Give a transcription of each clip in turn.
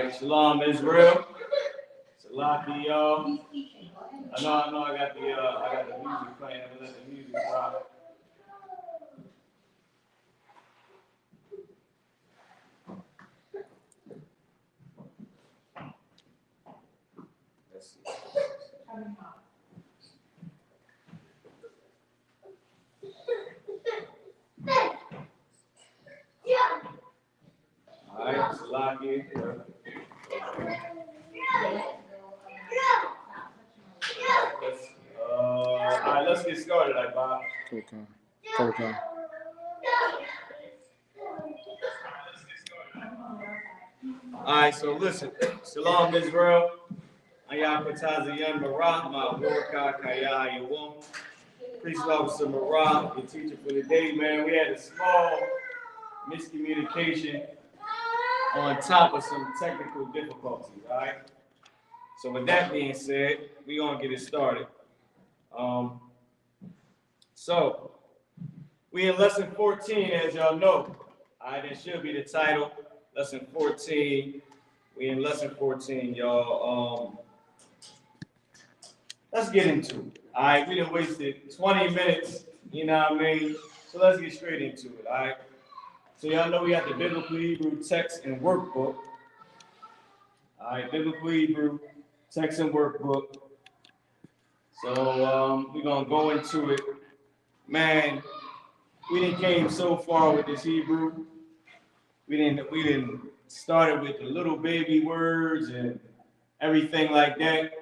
right, Shalom Israel. Salaki, y'all. I know I got the music playing. I'm gonna let the music drop. Let's see. All right, Salaki. All right, let's get started, like Bob. Okay. All right, so listen. Shalom, Israel. I.S.U.P.K, my Warka, Kaya, Yawon. Priest Officer Marah, the teacher for the day, man. We had a small miscommunication on top of some technical difficulties, all right? So with that being said, we're going to get it started. So we in lesson 14, as y'all know. All right, that should be the title, lesson 14. We in lesson 14, y'all. Let's get into it. All right, we done wasted 20 minutes, you know what I mean? So let's get straight into it, all right? So y'all know we got the Biblical Hebrew text and workbook. All right, Biblical Hebrew text and workbook. So we're going to go into it. Man, we didn't came so far with this Hebrew. We didn't started with the little baby words and everything like that.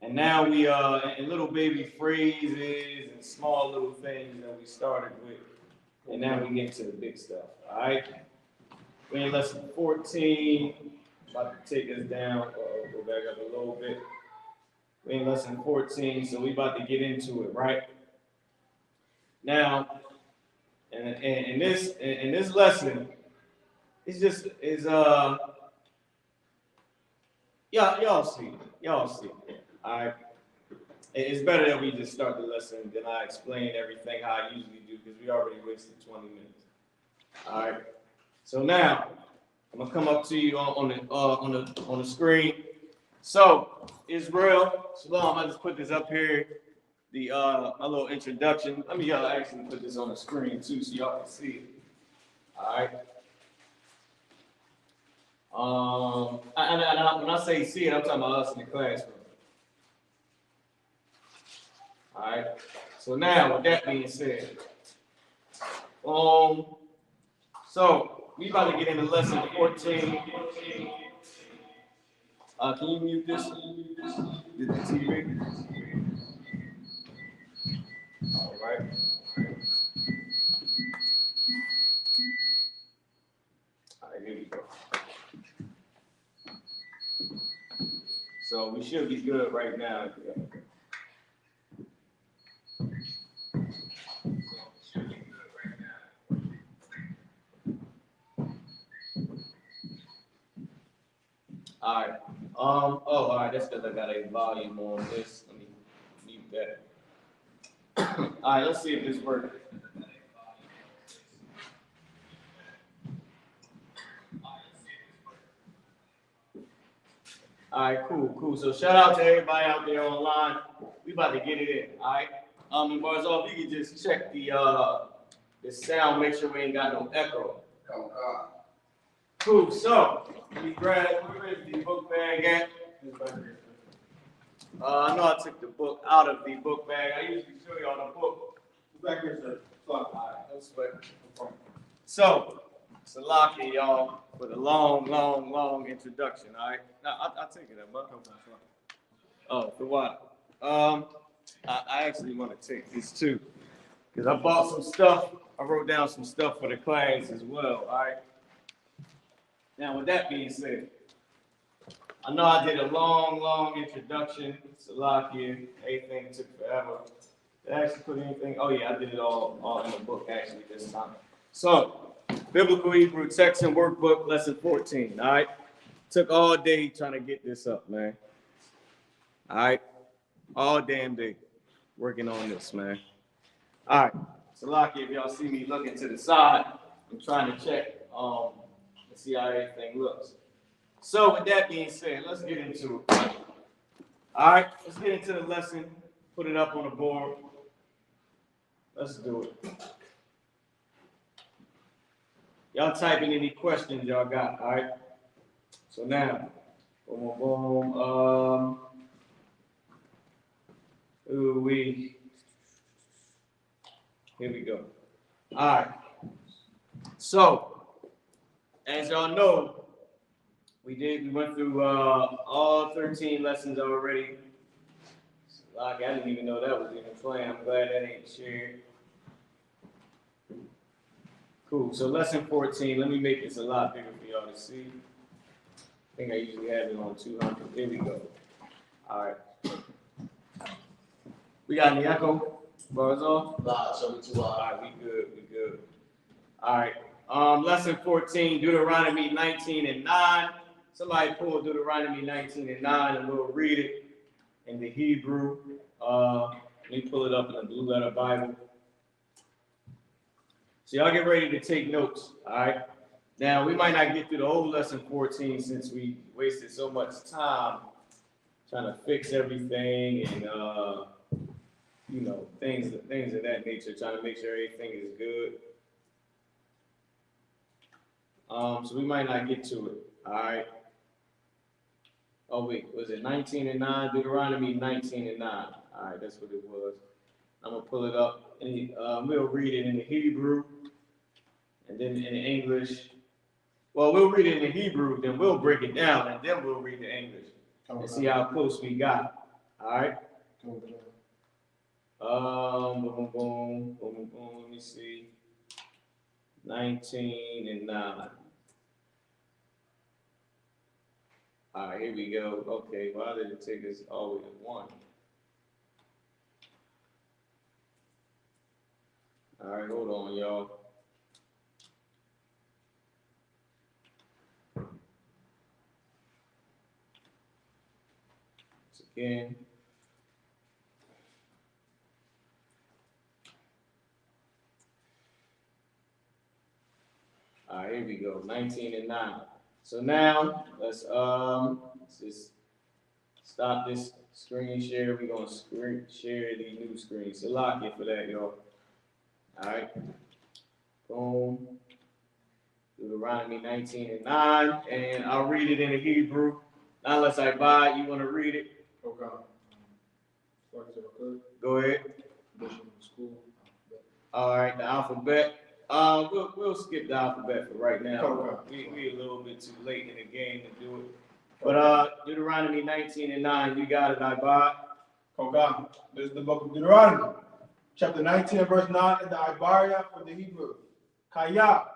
And now we in little baby phrases and small little things that we started with. And now we get to the big stuff. All right. We're in lesson 14. About to take us down. Go back up a little bit. We're in lesson 14, so we about to get into it, right? Now, in this lesson, y'all see. All right. It's better that we just start the lesson than I explain everything how I usually do because we already wasted 20 minutes. All right. So now I'm gonna come up to you on the screen. So Israel, Shalom. I just put this up here. A little introduction. Let me actually put this on the screen too so y'all can see it. All right. When I say see it, I'm talking about us in the classroom. All right. So now, with that being said, so we about to get into lesson 14. Can you mute this? The TV. All right. All right, here we go. So we should be good right now. All right. All right. That's because I got a volume on this. Let me mute that. All right. Let's see if this works. All right. Cool. So shout out to everybody out there online. We about to get it in. All right. And Barzal, if you could just check the sound, make sure we ain't got no echo. Oh God. Cool. So where's the book bag at? I know I took the book out of the book bag. I usually show you on the book. Back here, sir. All right, no sweat. So, Salaki, y'all, for the long introduction. All right. Now, I'll take it up, bud. Oh, for what? I actually want to take this too, because I bought some stuff. I wrote down some stuff for the class as well. All right. Now, with that being said, I know I did a long introduction. Salaki, everything took forever. Did I actually put anything? Oh yeah, I did it all in the book actually this time. So, Biblical Hebrew Text and Workbook, lesson 14. All right. Took all day trying to get this up, man. All right. All damn day working on this, man. All right. Salaki, if y'all see me looking to the side, I'm trying to check. Let's see how everything looks. So with that being said, let's get into it. All right, let's get into the lesson. Put it up on the board. Let's do it. Y'all type in any questions y'all got, all right? So now, boom, boom, boom. Here we go. All right. So, as y'all know, we went through all 13 lessons already. Like, I didn't even know that was even playing. I'm glad that ain't shared. Cool. So lesson 14. Let me make this a lot bigger for y'all to see. I think I usually have it on 200. Here we go. All right. We got any echo? Bars off? Nah, show me 2 All right, we good. All right. Lesson 14, Deuteronomy 19 and 9. Somebody pull Deuteronomy 19 and 9 and we'll read it in the Hebrew. Let me pull it up in the Blue Letter Bible. So y'all get ready to take notes, all right? Now, we might not get through the whole lesson 14 since we wasted so much time trying to fix everything and, you know, things of that nature, trying to make sure everything is good. So we might not get to it, all right? Oh, wait, was it 19 and 9? Deuteronomy 19 and 9. All right, that's what it was. I'm going to pull it up. And, we'll read it in the Hebrew and then in the English. Well, we'll read it in the Hebrew, then we'll break it down, and then we'll read the English and see how close we got. All right? Boom, boom, boom, boom, boom. Let me see. 19 and 9. All right, here we go. Okay, why did it take us all the way to 1? All right, hold on, y'all. Again. All right, here we go. 19 and 9. So now let's just stop this screen share. We're gonna share the new screen. So lock it for that, y'all. All right. Boom. Deuteronomy 19 and 9, and I'll read it in the Hebrew. Not unless I buy it. You want to read it? Okay. Go ahead. All right, the alphabet. We'll skip the alphabet for right now. Okay. We a little bit too late in the game to do it. But Deuteronomy 19 and 9, you got it, I buy. Okay. This is the book of Deuteronomy, chapter 19, verse 9 in the Ibaria for the Hebrew. Kaya.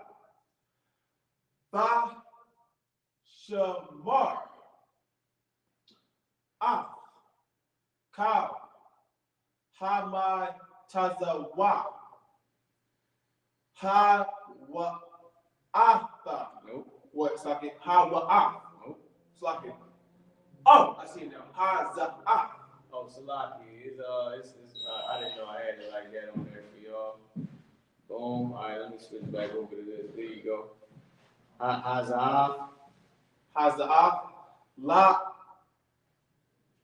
Tha Shamar. Af. Cow. Hamai Tazawa. Ha wa Atha. Nope. What? It's like it. Ha wa Ah. Nope. It's like it. Oh, I see it now. Ha za Ah. Oh, Salaki. I didn't know I had it like that on there for y'all. Boom. All right, let me switch back over to this. There you go. Hazah. Hazah. La.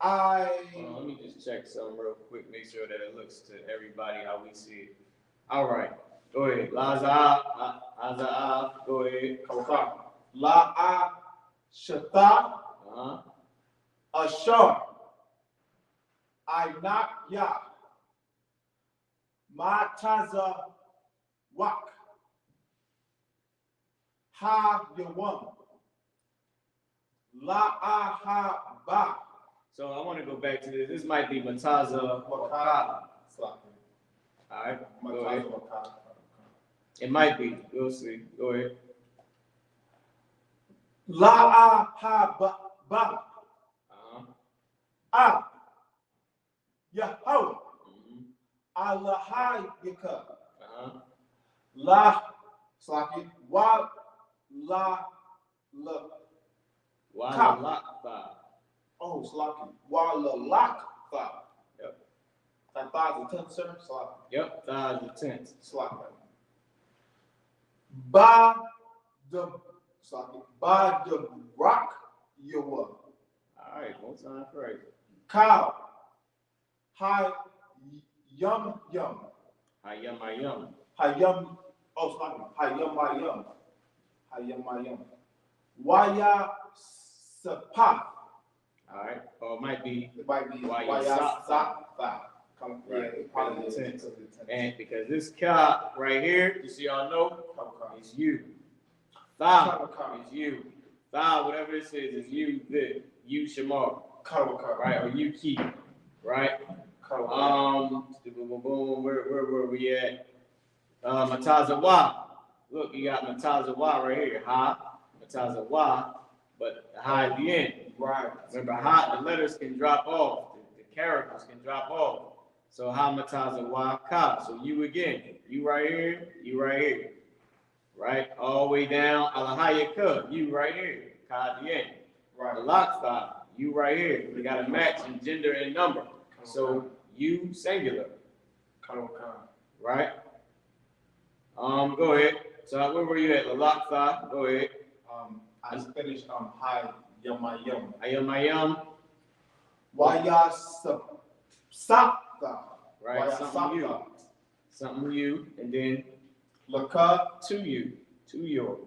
Let me just check something real quick. Make sure that it looks to everybody how we see it. All right. Go ahead. Hazah. Go ahead. La. Shata. Ashar. Inak Ya. Mataza Wak. Ha Yawam. La Ha Ba. So I want to go back to this. This might be Mataza Wakala. All right. Go ahead. It might be. We'll see. Go ahead. La Ha Ba. Ah. Yahweh. Allahayika. La. Slaki. Wa. La. La. Wa. Oh, Slaki. Wa la lak fa. Yep. That fa is the 10th, sir? Slaki. Yep, fa is the 10th. Slaki. Ba the Slaki. Ba the rock Yawa. All right, one time correct. Cow. Hi yum yum. Hayam, hayam. Hayum. Oh, sorry. Hayum hayum. Hayum hayum. Waya sapa. All right, or it might be It might be Waya sapa. Come Right. yeah, it probably is Tense. because of the tense. and because this ka right here, you see, y'all know, Come. is you. Tha Come. is you. Tha, whatever it says, is you. The you shamar, Come. right, or you keep, right? Boom, boom, boom. Where were we at? Matazawa. Look, you got Matazawa right here. Ha, Matazawa, but the ha at the end. Right. Remember, ha, the letters can drop off. The characters can drop off. So ha Matazawa ka. So you again. You right here. You right here. Right? All the way down. Alahaya ka. You right here. Ka at the end. Right. The lock stop. You right here. You got to match in gender and number. So you singular. Come. Right? Go ahead. So where were you at? Lalaksa. Go ahead. I finished hi yum yum. Ayam. Waya sapta. Right. Something you. Something you. And then Laka. to you. To you.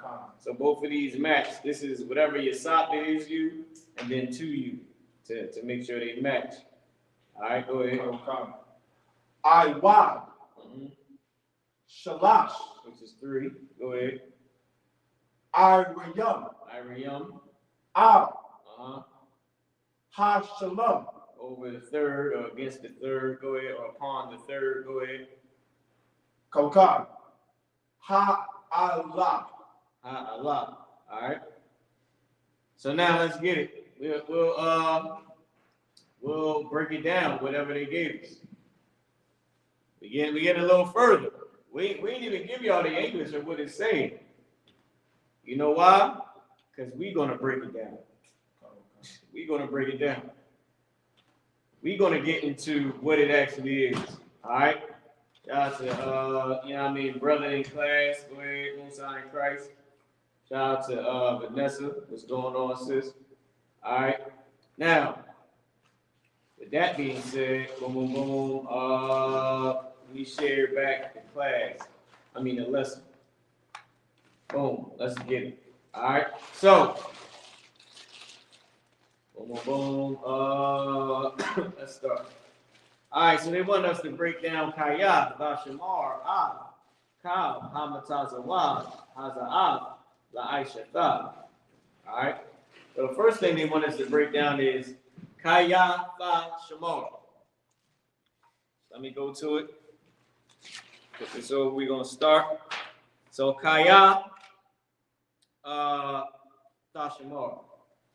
Come. So both of these match. This is whatever your sop is you, and then to you. To make sure they match. All right, go ahead. Come. I Shalash. Which is 3. Go ahead. Irayum. Uh-huh. Ha Shalom. Over the third or against the third. Go ahead. Or upon the third. Go ahead. Kokan. Ha Allah. Allah. All right. So now let's get it. We'll break it down, whatever they gave us. We get a little further. We ain't even give y'all the English of what it's saying. You know why? Because we're gonna break it down. We're gonna break it down. We're gonna get into what it actually is. All right. Shout out to you know what I mean, brother in class. Go ahead, Musa in Christ. Shout out to Vanessa. What's going on, sis? All right. Now, with that being said, boom, boom, boom. We share back the class. The lesson. Boom. Let's get it. All right. So, boom, boom, boom. Let's start. All right. So they want us to break down Kaya, Vashamar, Kav, Hamatazawa, Haza'av, La'aishata. All right. So the first thing they want us to break down is Kaya Vashamar. Let me go to it. So we're gonna start. So Kaya Tashamar.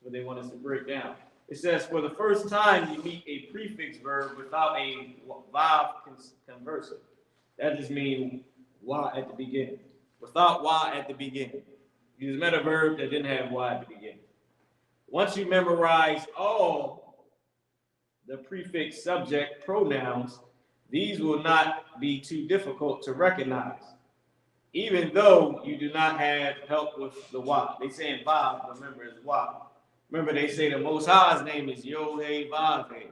What they want us to break down. It says for the first time you meet a prefix verb without a vav conversive. That just means wa at the beginning. Without wa at the beginning. You just met a verb that didn't have wa at the beginning. Once you memorize all the prefix subject pronouns, these will not be too difficult to recognize, even though you do not have help with the wa. They say in vav, remember it's wa. Remember they say the Most High's name is Yod-Heh Vav Heh,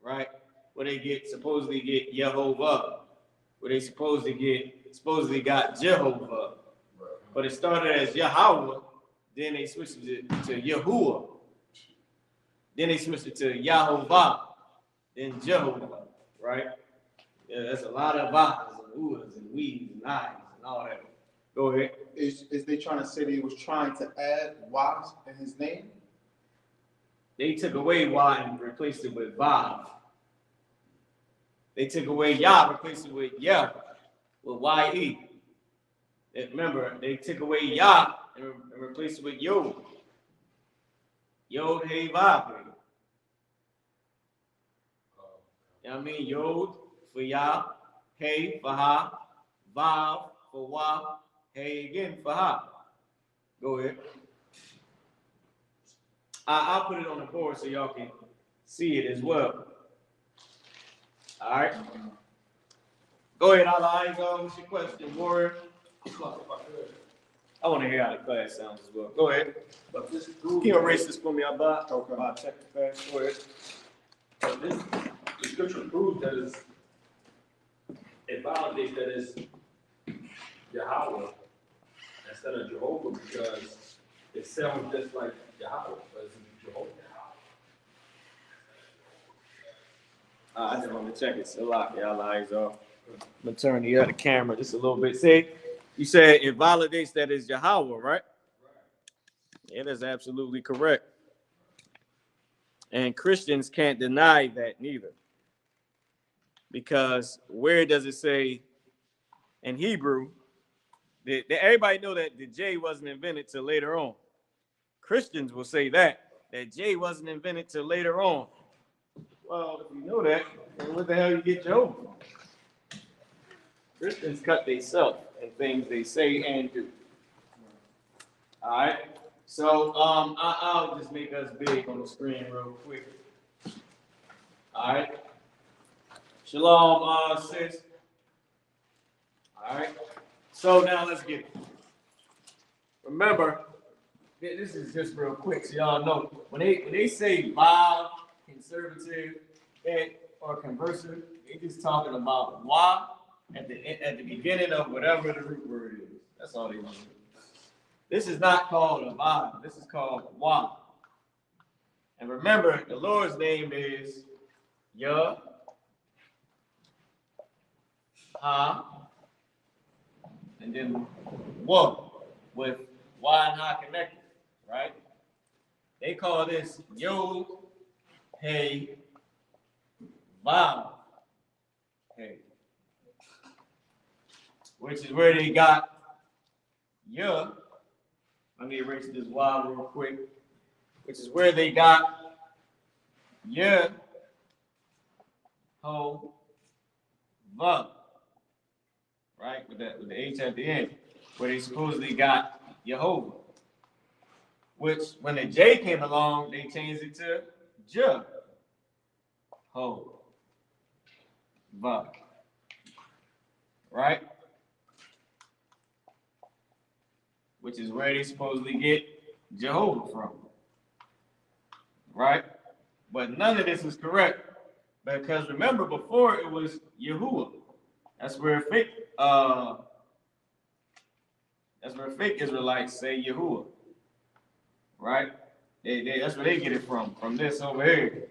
right? Where they supposedly get Yehovah, where they supposedly got Jehovah, but it started as Yahweh, then they switched it to Yahuwah, then they switched it to Yahovah, then Jehovah, right? Yeah, that's a lot of vahs and uhs and we's and eyes and all that. Go ahead. Is they trying to say they was trying to add Y's in his name? They took away Y and replaced it with Vav. They took away Yah, replaced it with Yah, with Y-E. Remember, they took away Yah and replaced it with Yod. Yod-Heh Vav Heh. You know what I mean? Yod for Yah, Hey for Ha, Vav for Wa, Hey again for Ha. Go ahead. I'll put it on the board so y'all can see it as well. All right. Go ahead, Allah. What's your question, Warrior? I want to hear how the class sounds as well. Go ahead. But this Can you erase this for me, Abba? Okay. I'll check the class. Go ahead. But this, the scripture proves that it's, it validates that it's Yahweh instead of Jehovah because it sounds just like Yahweh, but it's Jehovah. I just want to check it. So lock y'all eyes off. I'm gonna turn the other camera just a little bit. See, you said it validates that it's Yahweh, right? Yeah, that's absolutely correct. And Christians can't deny that neither. Because where does it say in Hebrew, everybody know that the J wasn't invented till later on. Christians will say that J wasn't invented till later on. Well, if you know that, then what the hell you get Jehovah from? Christians cut themselves and things they say and do. All right. So I'll just make us big on the screen real quick. All right. Shalom, sis. All right. So now let's get it. Remember, this is just real quick so y'all know. When they say vile, conservative, or conversive, they just talking about why at the beginning of whatever the root word is. That's all they want to do. This is not called a vile. This is called why. And remember, the Lord's name is Yah. And then what with Y and Ha connected, right? They call this Yod, Hey, Vav, Hey, which is where they got Yah. Let me erase this Y real quick. Which is where they got Yah, Ho, Vav. Right, with the H at the end, where they supposedly got Jehovah. Which, when the J came along, they changed it to Jehovah. Right? Which is where they supposedly get Jehovah from. Right? But none of this is correct. Because remember, before it was Yahuwah. That's where fake Israelites say Yahuwah. Right? That's where they get it from this over here.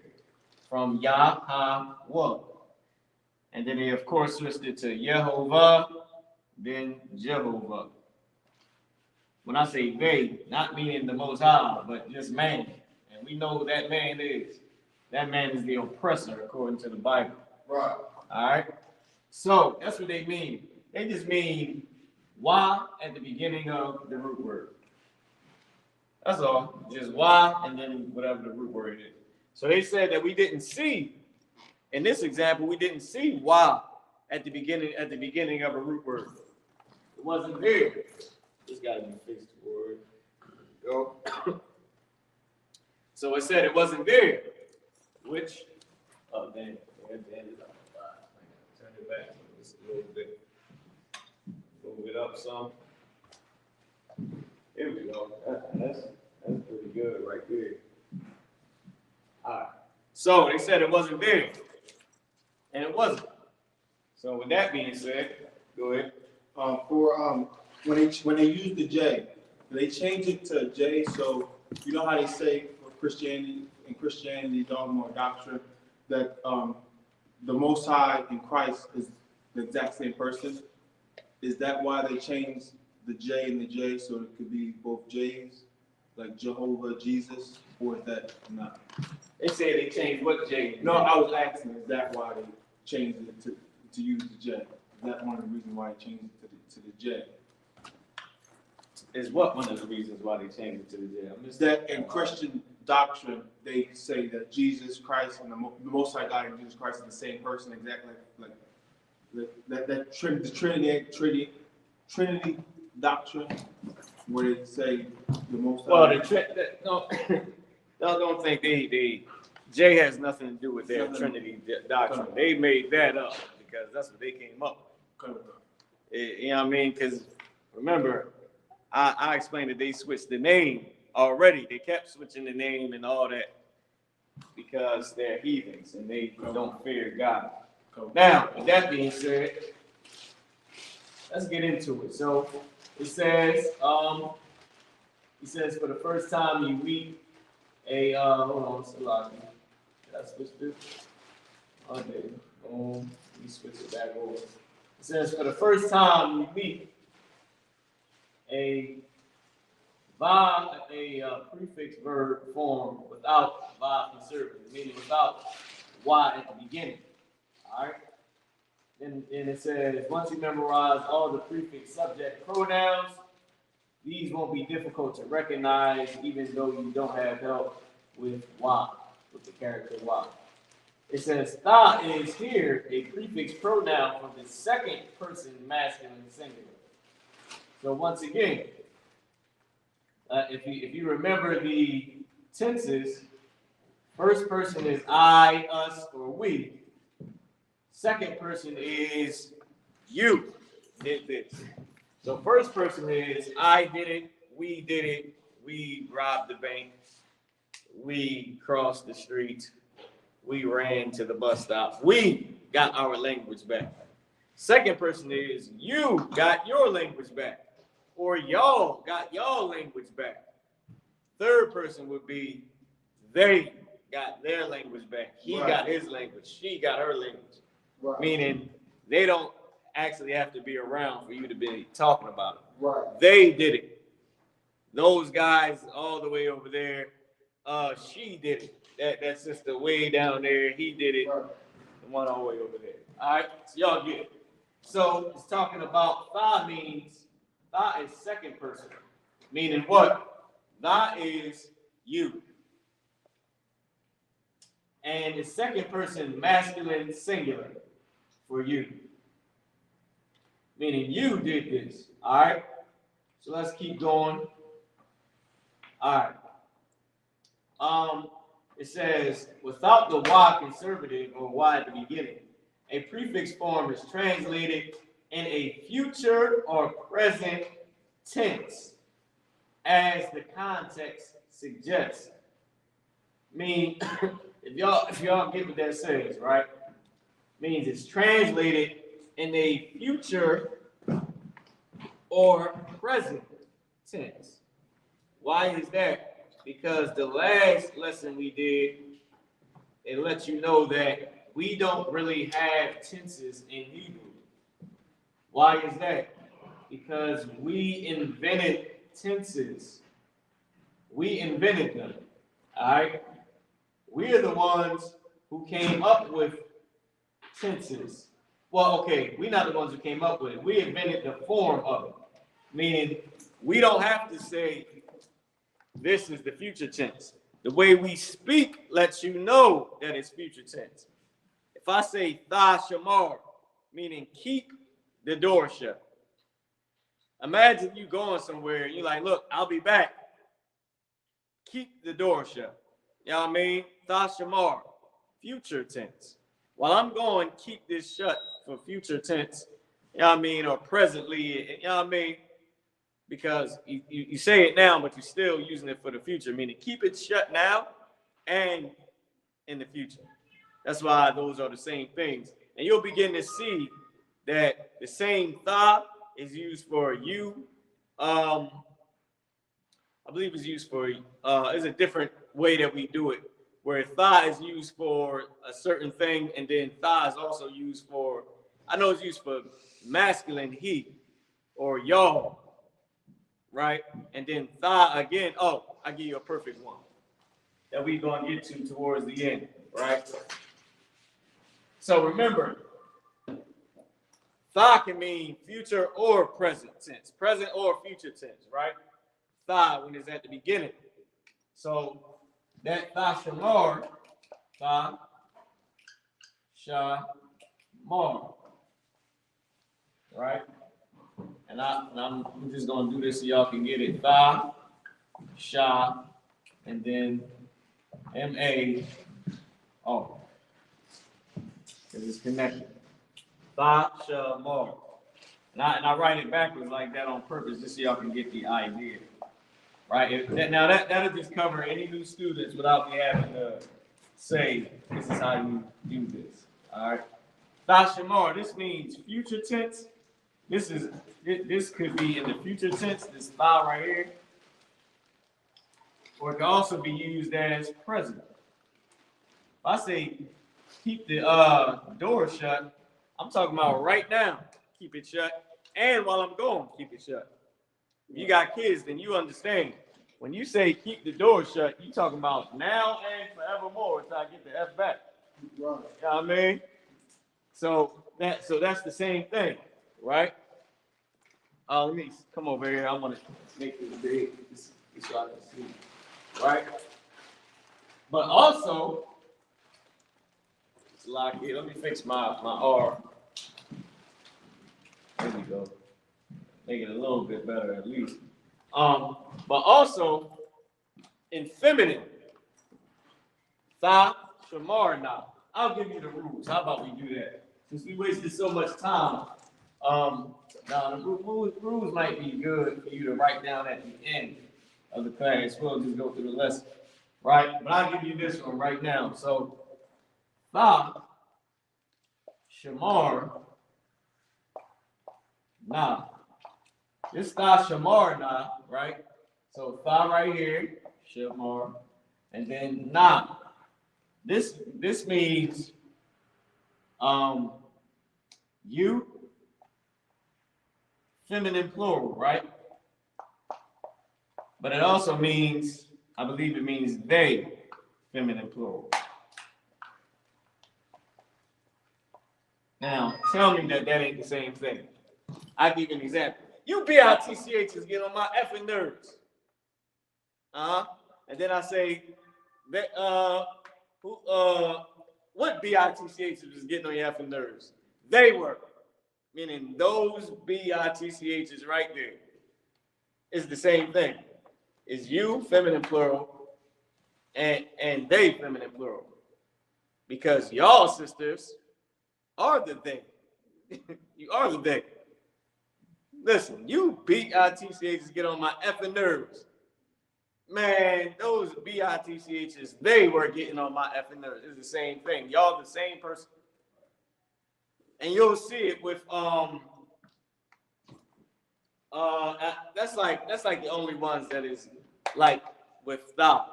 From Yahweh. And then they of course switched it to Yehovah, then Jehovah. When I say they, not meaning the Most High, but just man. And we know who that man is. That man is the oppressor according to the Bible. Right. All right? So that's what they mean. They just mean why at the beginning of the root word. That's all. Just why and then whatever the root word is. So they said that we didn't see, in this example, we didn't see why at the beginning of a root word. It wasn't there. This got to be fixed word. Go. So it said it wasn't there. Which, oh damn, turn it back just a little bit. Move it up some. Here we go. That's pretty good right there. All right. So they said it wasn't there, and it wasn't. So with that being said, go ahead. When they use the J, they change it to J. So you know how they say for Christianity dogma or doctrine that the Most High in Christ is the exact same person. Is that why they changed the J and the J so it could be both J's, like Jehovah, Jesus, or is that not? They say they changed what J? No, I was asking, is that why they changed it to use the J? Is that one of the reasons why they changed it to the J? Is what one of the reasons why they changed it to the J? Is that in Christian doctrine they say that Jesus Christ and the Most High God and Jesus Christ are the same person, exactly like the Trinity doctrine, where they say the Most High. Well, don't think they J has nothing to do with their Trinity doctrine. They made that up because that's what they came up with. You know what I mean? Because remember, I explained that they switched the name already. They kept switching the name and all that because they're heathens and they don't fear God. Now, with that being said, let's get into it. So it says, for the first time you meet a hold on, Salaki. Did I switch this? Okay. Let me switch it back over. It says for the first time you meet a prefix verb form without vav conservative, meaning without y at the beginning. All right. Then it says once you memorize all the prefix subject pronouns, these won't be difficult to recognize, even though you don't have help with y, with the character y. It says tha is here a prefix pronoun for the second person masculine singular. So once again, if you remember the tenses, first person is I, us, or we. Second person is you did this. So first person is I did it, we did it, we robbed the bank, we crossed the street, we ran to the bus stop, we got our language back. Second person is you got your language back, or y'all got y'all language back. Third person would be they got their language back. He got his language. She got her language. Right. Meaning they don't actually have to be around for you to be talking about it. Right. They did it. Those guys all the way over there, she did it. That sister way down there, he did it. Right. The one all the way over there. All right, so y'all get it. So it's talking about tha means, tha is second person. Meaning what? Tha is you. And the second person masculine singular for you. Meaning you did this. All right. So let's keep going. All right. It says without the y conservative or y at the beginning, a prefix form is translated in a future or present tense, as the context suggests. Mean if y'all get what that says, right? Means it's translated in a future or present tense. Why is that? Because the last lesson we did, it lets you know that we don't really have tenses in Hebrew. Why is that? Because we invented tenses. We invented them. All right? We're the ones who came up with tenses. Well, okay, we're not the ones who came up with it. We invented the form of it. Meaning, we don't have to say, this is the future tense. The way we speak lets you know that it's future tense. If I say tha shamar, meaning keep the door shut. Imagine you going somewhere and you're like, look, I'll be back. Keep the door shut. You know what I mean? Tha shamar, future tense. While I'm going, keep this shut for future tense. You know what I mean? Or presently, you know what I mean? Because you say it now, but you're still using it for the future, meaning keep it shut now and in the future. That's why those are the same things. And you'll begin to see that the same tha is used for you. I believe it's used for, it's a different way that we do it, where tha is used for a certain thing, and then tha is also used for, I know it's used for masculine he or y'all. Right? And then tha again. Oh, I give you a perfect one that we're going to get to towards the end. Right? So remember, tha can mean future or present tense. Present or future tense. Right? Tha when it's at the beginning. So that tha shamar, tha shamar. Right? And I'm just going to do this so y'all can get it. Tha, sha, and then M-A, oh, because it's connected. Tha, sha, mar. And I write it backwards like that on purpose, just so y'all can get the idea. Right? That'll just cover any new students without me having to say, this is how you do this. All right? Tashamar, this means future tense. This could be in the future tense, this thou right here. Or it can also be used as present. If I say keep the door shut, I'm talking about right now, keep it shut. And while I'm gone, keep it shut. If you got kids, then you understand. When you say keep the door shut, you talking about now and forevermore until I get the F back. Right. You know what I mean? So that's the same thing, right? Let me come over here. I want to make this big so I can see, right? But also, it's locked here. Let me fix my R. There we go. Make it a little bit better at least. But also in feminine, tha, shamar, na. I'll give you the rules. How about we do that? Since we wasted so much time, now the rules might be good for you to write down at the end of the class. We'll just go through the lesson, right? But I'll give you this one right now. So, tha, shamar, na. This tha, shamar, na, right? So tha right here, shamar, and then na. This means you, feminine plural, right? But it also means, I believe it means they, feminine plural. Now, tell me that ain't the same thing. I'll give you an example. You BITCHs get on my effing nerves. And then I say, what BITCHs was getting on your effing nerves? They were. Meaning those BITCHs right there is the same thing. It's you, feminine plural, and they, feminine plural. Because y'all sisters are the they. You are the they. Listen, you BITCHs get on my effing nerves. Man, those BITCHs, they were getting on my effing nerves. It's the same thing. Y'all the same person. And you'll see it with that's like the only ones that is like with thou.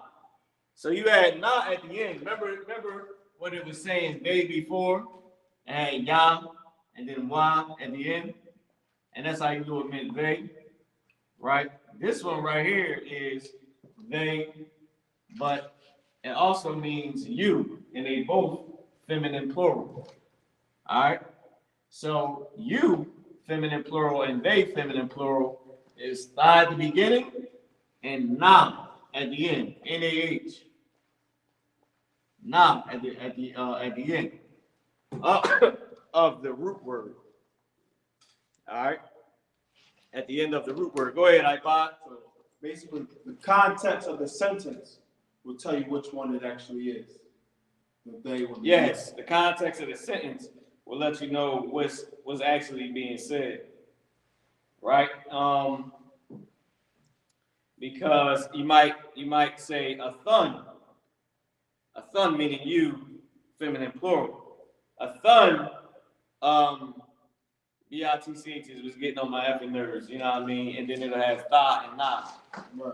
So you add na at the end. Remember what it was saying they before, and ya, and then wa at the end, and that's how you do it meant they, right? This one right here is they, but it also means you, and they both feminine plural. All right. So you, feminine plural, and they, feminine plural, is tha at the beginning and na at the end. NAH. Na at the end of the root word. All right. At the end of the root word. Go ahead, iPod. So basically, the context of the sentence will tell you which one it actually is. Yes, the context of the sentence will let you know what's actually being said, right? Because you might say a thun meaning you, feminine plural. A thun, BITCHs was getting on my effing nerves, you know what I mean? And then it'll have tha and na, all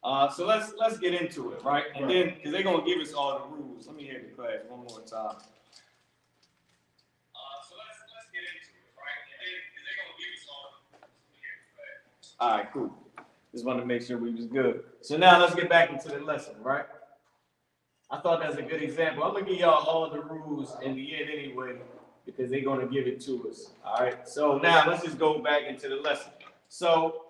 right? So let's get into it, right? And then, because they're going to give us all the rules. Let me hear the class one more time. So let's get into it, right? And then, because they're going to give us all the rules. Let me hear the class. All right, cool. Just wanted to make sure we was good. So now let's get back into the lesson, right? I thought that's a good example. I'm going to give y'all all the rules in the end anyway, because they're going to give it to us, all right? So now let's just go back into the lesson. So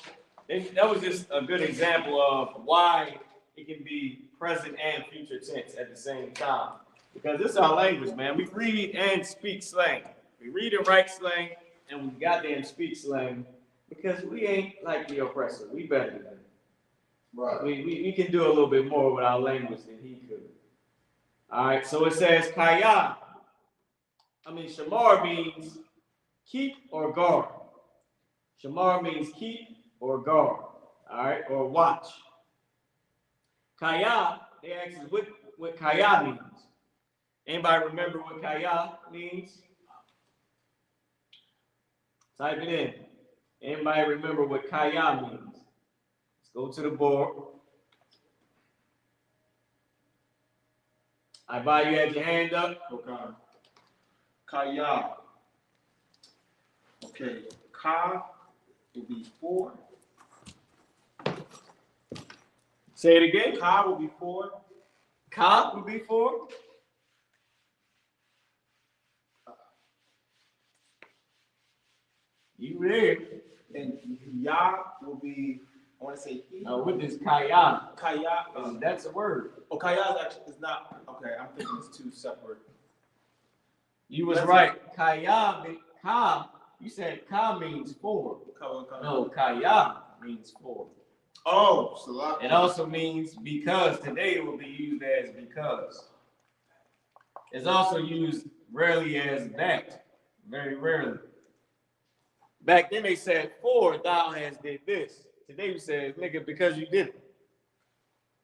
that was just a good example of why it can be present and future tense at the same time. Because this is our language, man. We read and speak slang. We read and write slang, and we goddamn speak slang because we ain't like the oppressor. We better than him. Right. We can do a little bit more with our language than he could. All right, so it says kaya. Shamar means keep or guard. Shamar means keep or guard. All right, or watch. Kaya, they ask us what kaya means. Anybody remember what kaya means? Type it in. Anybody remember what kaya means? Let's go to the board. I buy you had your hand up. Okay. Kaya. Okay. Ka will be 4. Say it again. Ka will be 4. Ka would be 4. You there? And Ya will be, I want to say he. What is kaya? Kaya. That's a word. Oh, Kaya is actually is not. Okay, I'm thinking it's 2 separate. You was right. Kaya, ka. You said ka means 4. No, kaya means 4. Oh, Salak. It also means because. Today it will be used as because. It's also used rarely as that. Very rarely. Back then they said, for thou has did this. Today we say, nigga, because you did it.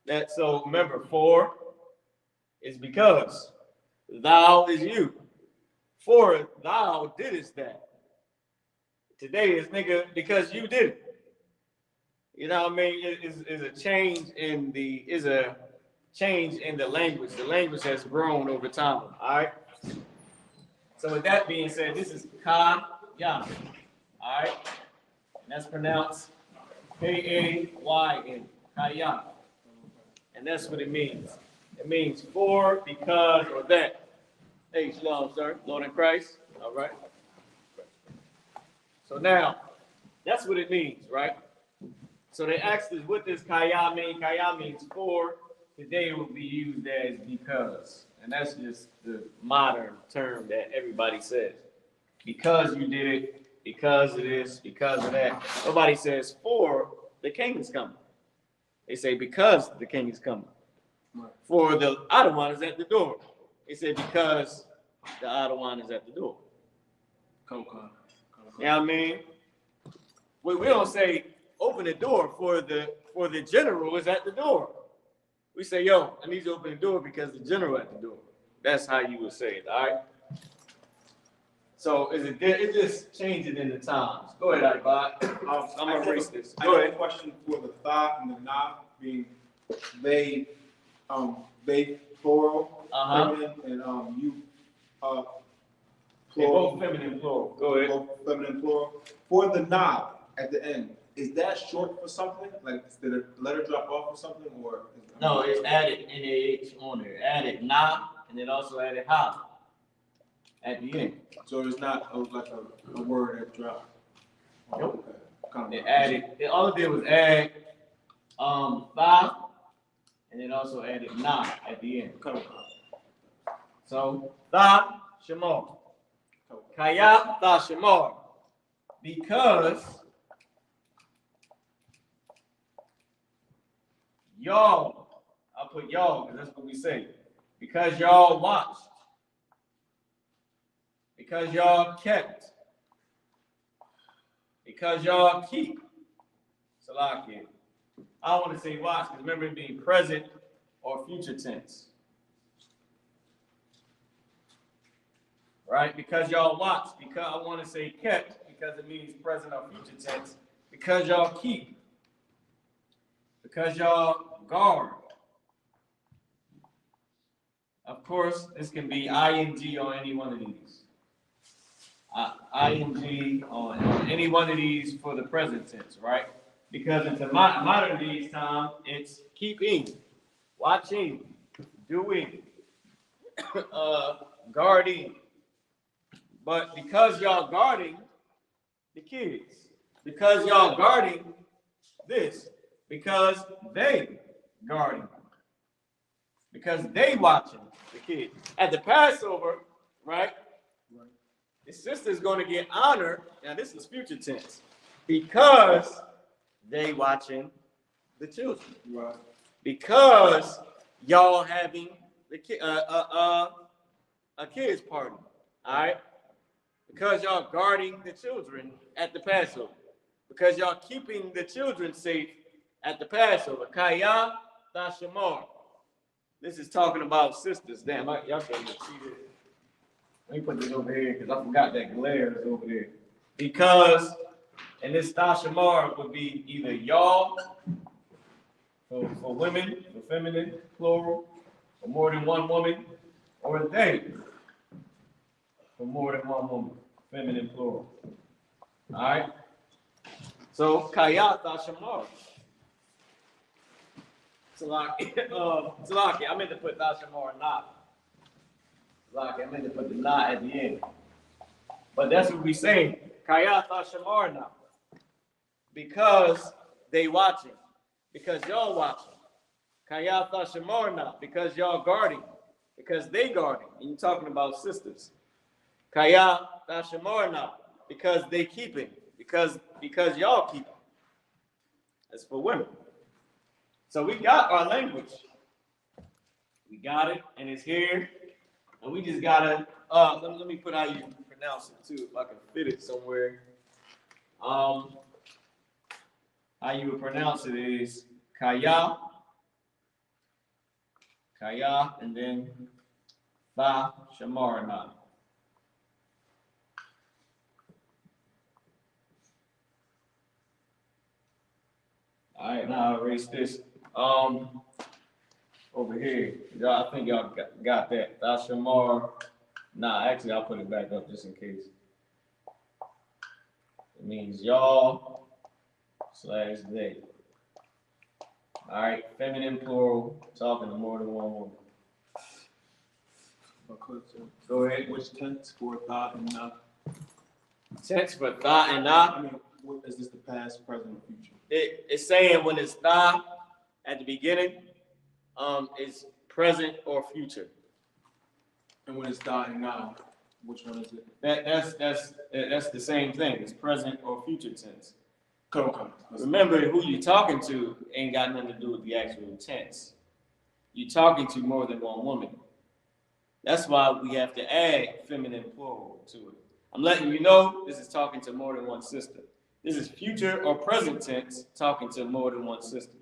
That so remember, for is because. Thou is you. For thou didst that. Today is nigga because you did it. You know what I mean? It is a change in the language. The language has grown over time. All right. So with that being said, this is ka-ya. All right. And that's pronounced K-A-Y-N. Kaya. And that's what it means. It means for, because, or that. Hey, shalom, sir. Lord in Christ. All right. So now, that's what it means, right? So they asked us, what does kaya mean? Kaya means for. Today it will be used as because. And that's just the modern term that everybody says. Because you did it, because of this, because of that. Nobody says for the king is coming. They say because the king is coming. For the Adawan is at the door. They say because the Adawan is at the door. You know what I mean? We don't say open the door for the general is at the door. We say, yo, I need you to open the door because the general at the door. That's how you would say it, all right? So it's just changing in the times. Go ahead, Ibad. I'm gonna erase this. Go ahead. I have a question for the tha and the na being they plural, feminine, and you They plural. both feminine plural. Go ahead. Both feminine plural. For the na at the end, is that short for something? Like did a letter drop off or something, or? No, it's added NAH on there. Added na, and it also added ha at the end. So it's not like a word that dropped. Nope. Okay. It added. All it did was add tha, and it also added na at the end. So tha shamar, kaya tha shamar, because y'all. I'll put y'all because that's what we say. Because y'all watched. Because y'all kept. Because y'all keep. Salakia. I want to say watch because remember it being present or future tense. Right? Because y'all watch. Because I want to say kept because it means present or future tense. Because y'all keep. Because y'all guard. Of course, this can be ing on any one of these. Ing on any one of these for the present tense, right? Because it's a modern days time, it's keeping, watching, doing, guarding. But because y'all guarding the kids, because y'all guarding this, because they guarding, because they watching the kids. At the Passover, right? The sister's going to get honored. Now this is future tense because they watching the children. Right. Because y'all having the a kids party. All right. Because y'all guarding the children at the Passover. Because y'all keeping the children safe at the Passover. Kaya Tashamar. This is talking about sisters. Damn, y'all can't see this. Let me put this over here because I forgot that glare is over there. Because, and this Tashamar would be either y'all for women, for feminine, plural, for more than one woman, or they for more than one woman, feminine, plural. All right? So, Kayat Tashamar. Salaki, I meant to put Tashamar not. Salaki, I meant to put the not at the end. But that's what we say. Kayat Tashamar now. Because they watching. Because y'all watching. Kayat Tashamar now. Because y'all guarding. Because they guarding. And you're talking about sisters. Kayat Tashamar now. Because they keeping. Because y'all keeping. That's for women. So we got our language. We got it, and it's here. And we just gotta, let me put how you pronounce it too, if I can fit it somewhere. How you would pronounce it is Kaya, and then Ba Shamarana. All right, now I'll erase this. Over here, I think y'all got that. Tashamar. Nah, actually, I'll put it back up just in case. It means y'all / they. All right, feminine plural, talking to more than one woman. Go ahead. Which tense for thought and not? Tense for thought and not. I mean, what is this the past, present, or future? It's saying when it's thought at the beginning, it's present or future. And when it's thought and now, which one is it? That's the same thing. It's present or future tense. Okay. Remember, who you're talking to ain't got nothing to do with the actual tense. You're talking to more than one woman. That's why we have to add feminine plural to it. I'm letting you know this is talking to more than one sister. This is future or present tense talking to more than one sister.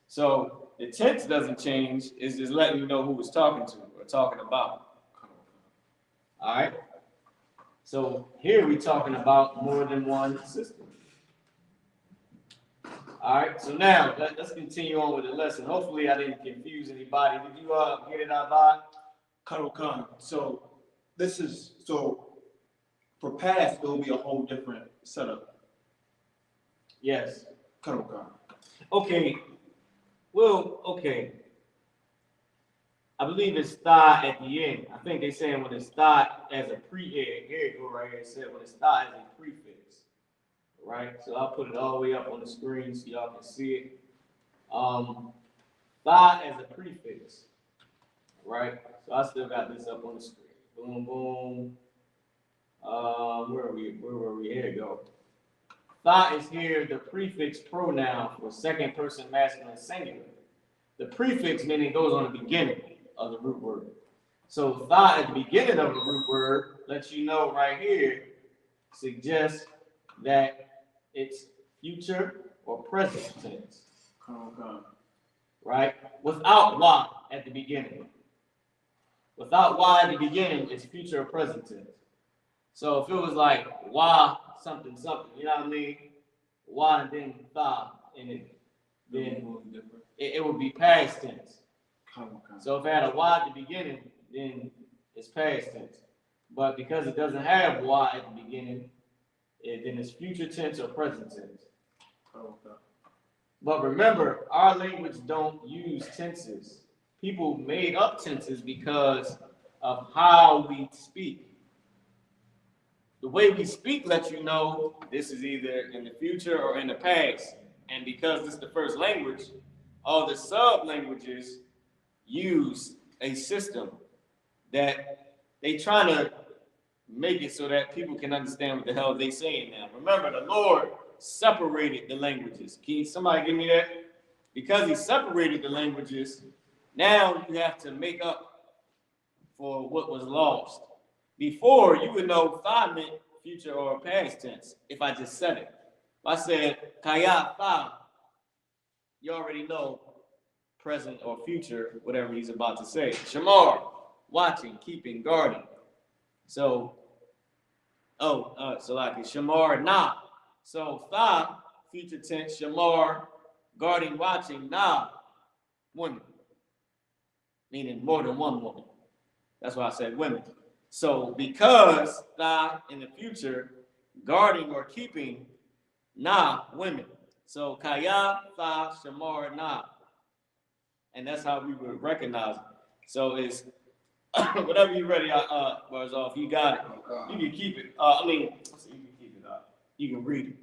So the tense doesn't change. It's just letting you know who it's talking to or talking about. All right? So here we're talking about more than one sister. All right, so now let's continue on with the lesson. Hopefully I didn't confuse anybody. Did you get it out? Khan. So this is, for past, it will be a whole different setup. Yes. Khan. Okay. Well, okay. I believe it's thigh at the end. I think they're saying when it's thigh as a here you go right here. It said when it's thigh as a prefix. Right? So I'll put it all the way up on the screen so y'all can see it. Thigh as a prefix. Right? So I still got this up on the screen. Boom, boom. Where were we? Here we go. Thigh is here the prefix pronoun for second person masculine singular. The prefix meaning goes on the beginning of the root word. So thigh at the beginning of the root word lets you know right here, suggests that it's future or present tense. Right? Without Y at the beginning. Without Y at the beginning, it's future or present tense. So if it was like Y something, you know what I mean? Y and then thigh in it, then it would be past tense. So if it had a Y at the beginning, then it's past tense. But because it doesn't have Y at the beginning, then it's future tense or present tense. But remember, our language don't use tenses. People made up tenses because of how we speak. The way we speak lets you know this is either in the future or in the past. And because this is the first language, all the sub-languages use a system that they try to make it so that people can understand what the hell they saying now. Remember, the Lord separated the languages. Can somebody give me that? Because he separated the languages, now you have to make up for what was lost. before you would know tha meant future or past tense if I just said it. If I said kaya tha, you already know present or future, whatever he's about to say. Shamar, watching, keeping, guarding. So, so like shamar na. So tha, future tense, shamar, guarding, watching, na, women. Meaning more than one woman. That's why I said women. So because tha in the future, guarding or keeping, na, women. So kaya, tha, shamar, na. And that's how we would recognize it. So it's whatever you're ready, bars off, you got it. You can keep it. You can keep it up. You can read it.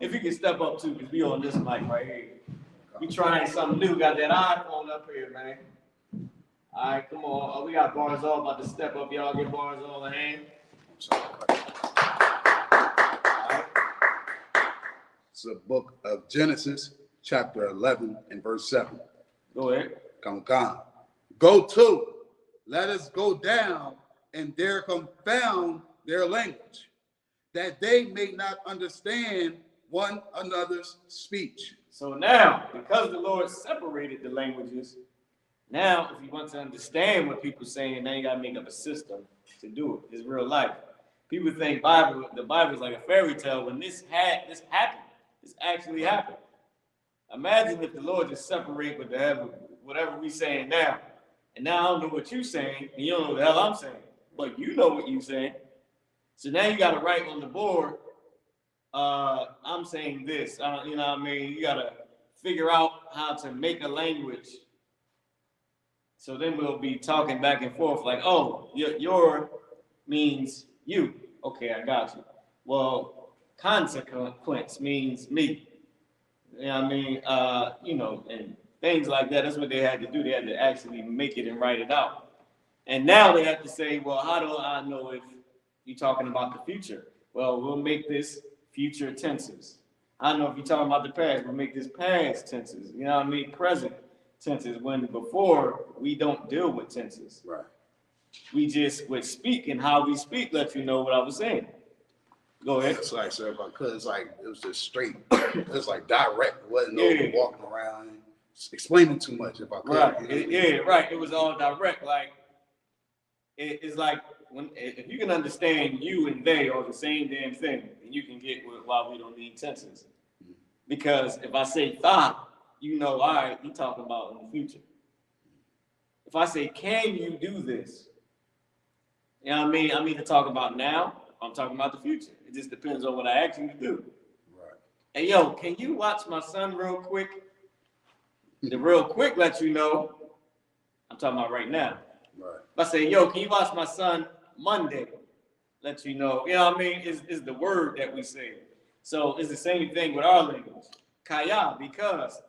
If you can step up too, because we on this mic right here. We trying something new. Got that iPhone up here, man. All right, come on. We got bars all about to step up. Y'all get bars all in hand. Right. It's the book of Genesis, chapter 11 and verse 7. Go ahead. Come on. Go to, let us go down and there confound their language, that they may not understand one another's speech. So now, because the Lord separated the languages, now if you want to understand what people are saying, now you got to make up a system to do it. It's real life. People think the Bible is like a fairy tale. When this happened, this actually happened. Imagine if the Lord just separate whatever we saying now. And now I don't know what you're saying, and you don't know what the hell I'm saying. But you know what you're saying. So now you got to write on the board, I'm saying this. You know what I mean? You got to figure out how to make a language. So then we'll be talking back and forth like, oh, your means you. Okay, I got you. Well, consequence means me. You know what I mean? And things like that. That's what they had to do. They had to actually make it and write it out. And now they have to say, well, how do I know if you're talking about the future? Well, we'll make this future tenses. I don't know if you're talking about the past. We'll make this past tenses. You know what I mean? Present tenses. When before, we don't deal with tenses. Right. We just would speak, and how we speak let you know what I was saying. Go ahead. It's like, sir, because it was just straight. It was like direct. It wasn't no walking around and explaining too much, if I could. Right. Right. It was all direct. Like, it's like if you can understand you and they are the same damn thing, then you can get why we don't need tenses. Because if I say thought, you know, all right, you're talking about in the future. If I say, can you do this? You know what I mean? I'm either talking about now, or I'm talking about the future. It just depends on what I ask you to do. Right. Hey, yo, can you watch my son real quick? The real quick lets you know I'm talking about right now. Right. If I say, yo, can you watch my son Monday? Let you know. You know what I mean? Is the word that we say. So it's the same thing with our language. Kaya, because,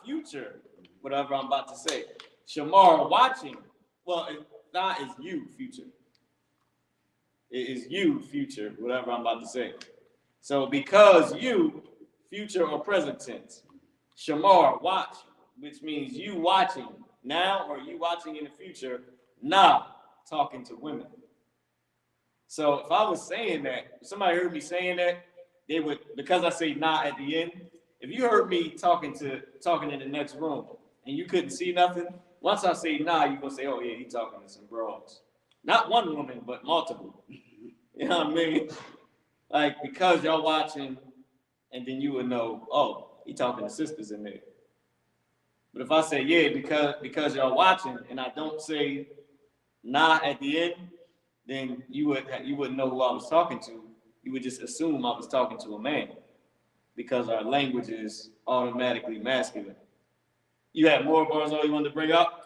future, whatever I'm about to say. Shamar, watching. Well, that is you, future. It is you, future, whatever I'm about to say. So because you, future or present tense. Shamar, watch, which means you watching now or you watching in the future, now talking to women. So if I was saying that, if somebody heard me saying that, they would, because I say nah at the end, if you heard me talking in the next room and you couldn't see nothing, once I say nah, you're gonna say, oh yeah, he talking to some bros. Not one woman, but multiple. You know what I mean? Like, because y'all watching, and then you would know, oh, he talking to sisters in there. But if I say, yeah, because y'all watching, and I don't say nah at the end, then you wouldn't know who I was talking to. You would just assume I was talking to a man, because our language is automatically masculine. You had more bars all you wanted to bring up?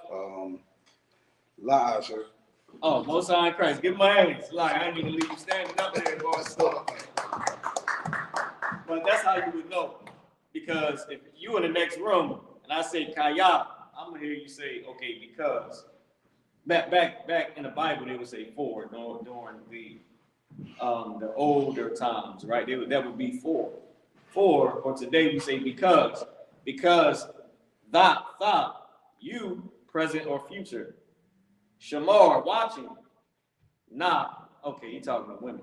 Lies, sir. Oh, Most High in Christ. Give him my hands. Like, I didn't even leave you standing up there, boys. But that's how you would know. Because if you in the next room and I say Kaya, I'm gonna hear you say, okay, because back in the Bible they would say for during the older times, right? That would be for. Or today we say because that you present or future. Shamar, watching. Nah, okay, you're talking about women.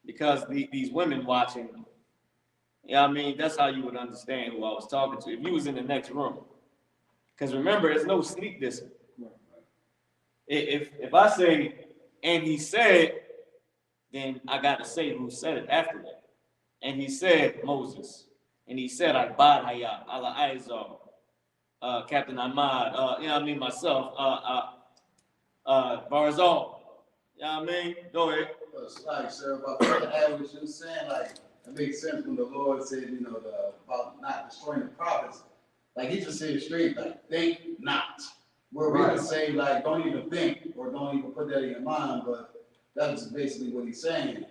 Because these women watching, yeah, I mean, that's how you would understand who I was talking to if you was in the next room. Because remember, there's no sneak dissing. If I say, and he said, then I got to say who said it after that. And he said Moses. And he said, I bad Hayah, Allah I.S.U.P.K, Captain Ahmad, you know what I mean, myself, Barzal. You know what I mean? Go ahead. It's like, sir, about what you were saying, like, it makes sense when the Lord said, you know, about not destroying the prophets. Like, he just said straight, like, think not. Where we would say, like, don't even think, or don't even put that in your mind, but that's basically what he's saying.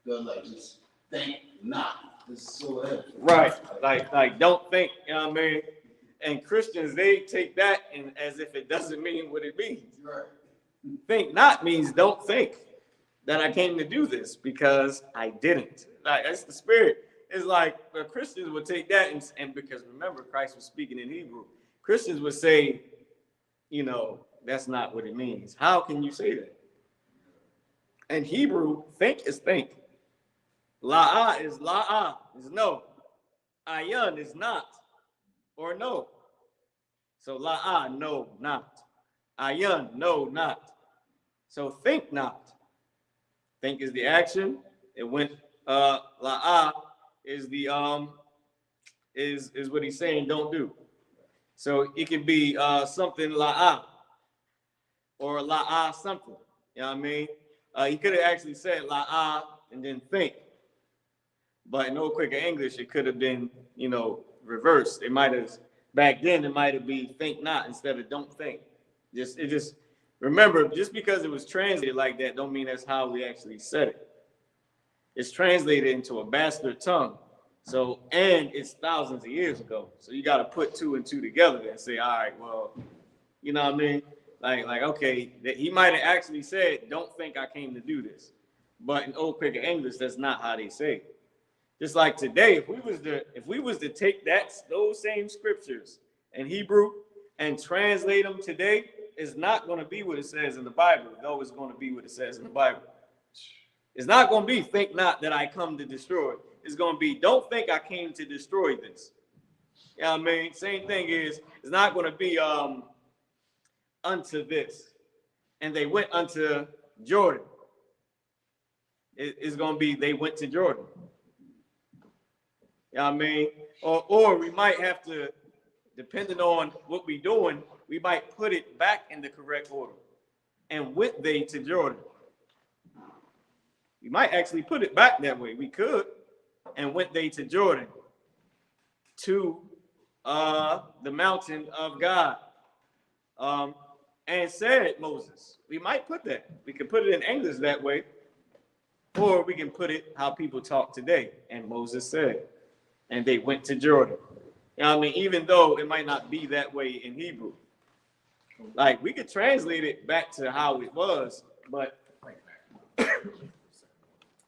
Like, just think not. Just so heavy. Right. Like, don't think, you know what I mean? And Christians, they take that and as if it doesn't mean what it means. Right. Think not means don't think that I came to do this because I didn't. Like, that's the spirit. It's like Christians would take that and because remember, Christ was speaking in Hebrew. Christians would say, you know, that's not what it means. How can you say that? In Hebrew, think is think. La'ah is la'ah, is no. Ayun is not or no. So la'ah, no, not. Ayun, no, not. So think not. Think is the action. It went la'ah is the is what he's saying don't do. So it could be something la'ah or la'ah something. You know what I mean? He could have actually said la'ah and then think. But in Old Quicker English, it could have been, you know, reversed. It might have back then it might have been think not instead of don't think. Just remember, just because it was translated like that, don't mean that's how we actually said it. It's translated into a bastard tongue. So, and it's thousands of years ago. So you got to put two and two together and say, all right, well, you know what I mean? Like, okay, he might have actually said, don't think I came to do this. But in Old Quicker English, that's not how they say it. Just like today, if we was to take those same scriptures in Hebrew and translate them today, it's not going to be what it says in the Bible. No, it's going to be what it says in the Bible. It's not going to be think not that I come to destroy. It's going to be don't think I came to destroy this. You know what I mean? Same thing is, it's not going to be unto this. And they went unto Jordan. It's going to be they went to Jordan. You know what I mean? Or we might have to, depending on what we're doing, we might put it back in the correct order. And went they to Jordan. We might actually put it back that way. We could. And went they to Jordan. To the mountain of God. And said Moses. We might put that. We can put it in English that way. Or we can put it how people talk today. And Moses said. And they went to Jordan. You know what I mean? Even though it might not be that way in Hebrew. Like, we could translate it back to how it was, but...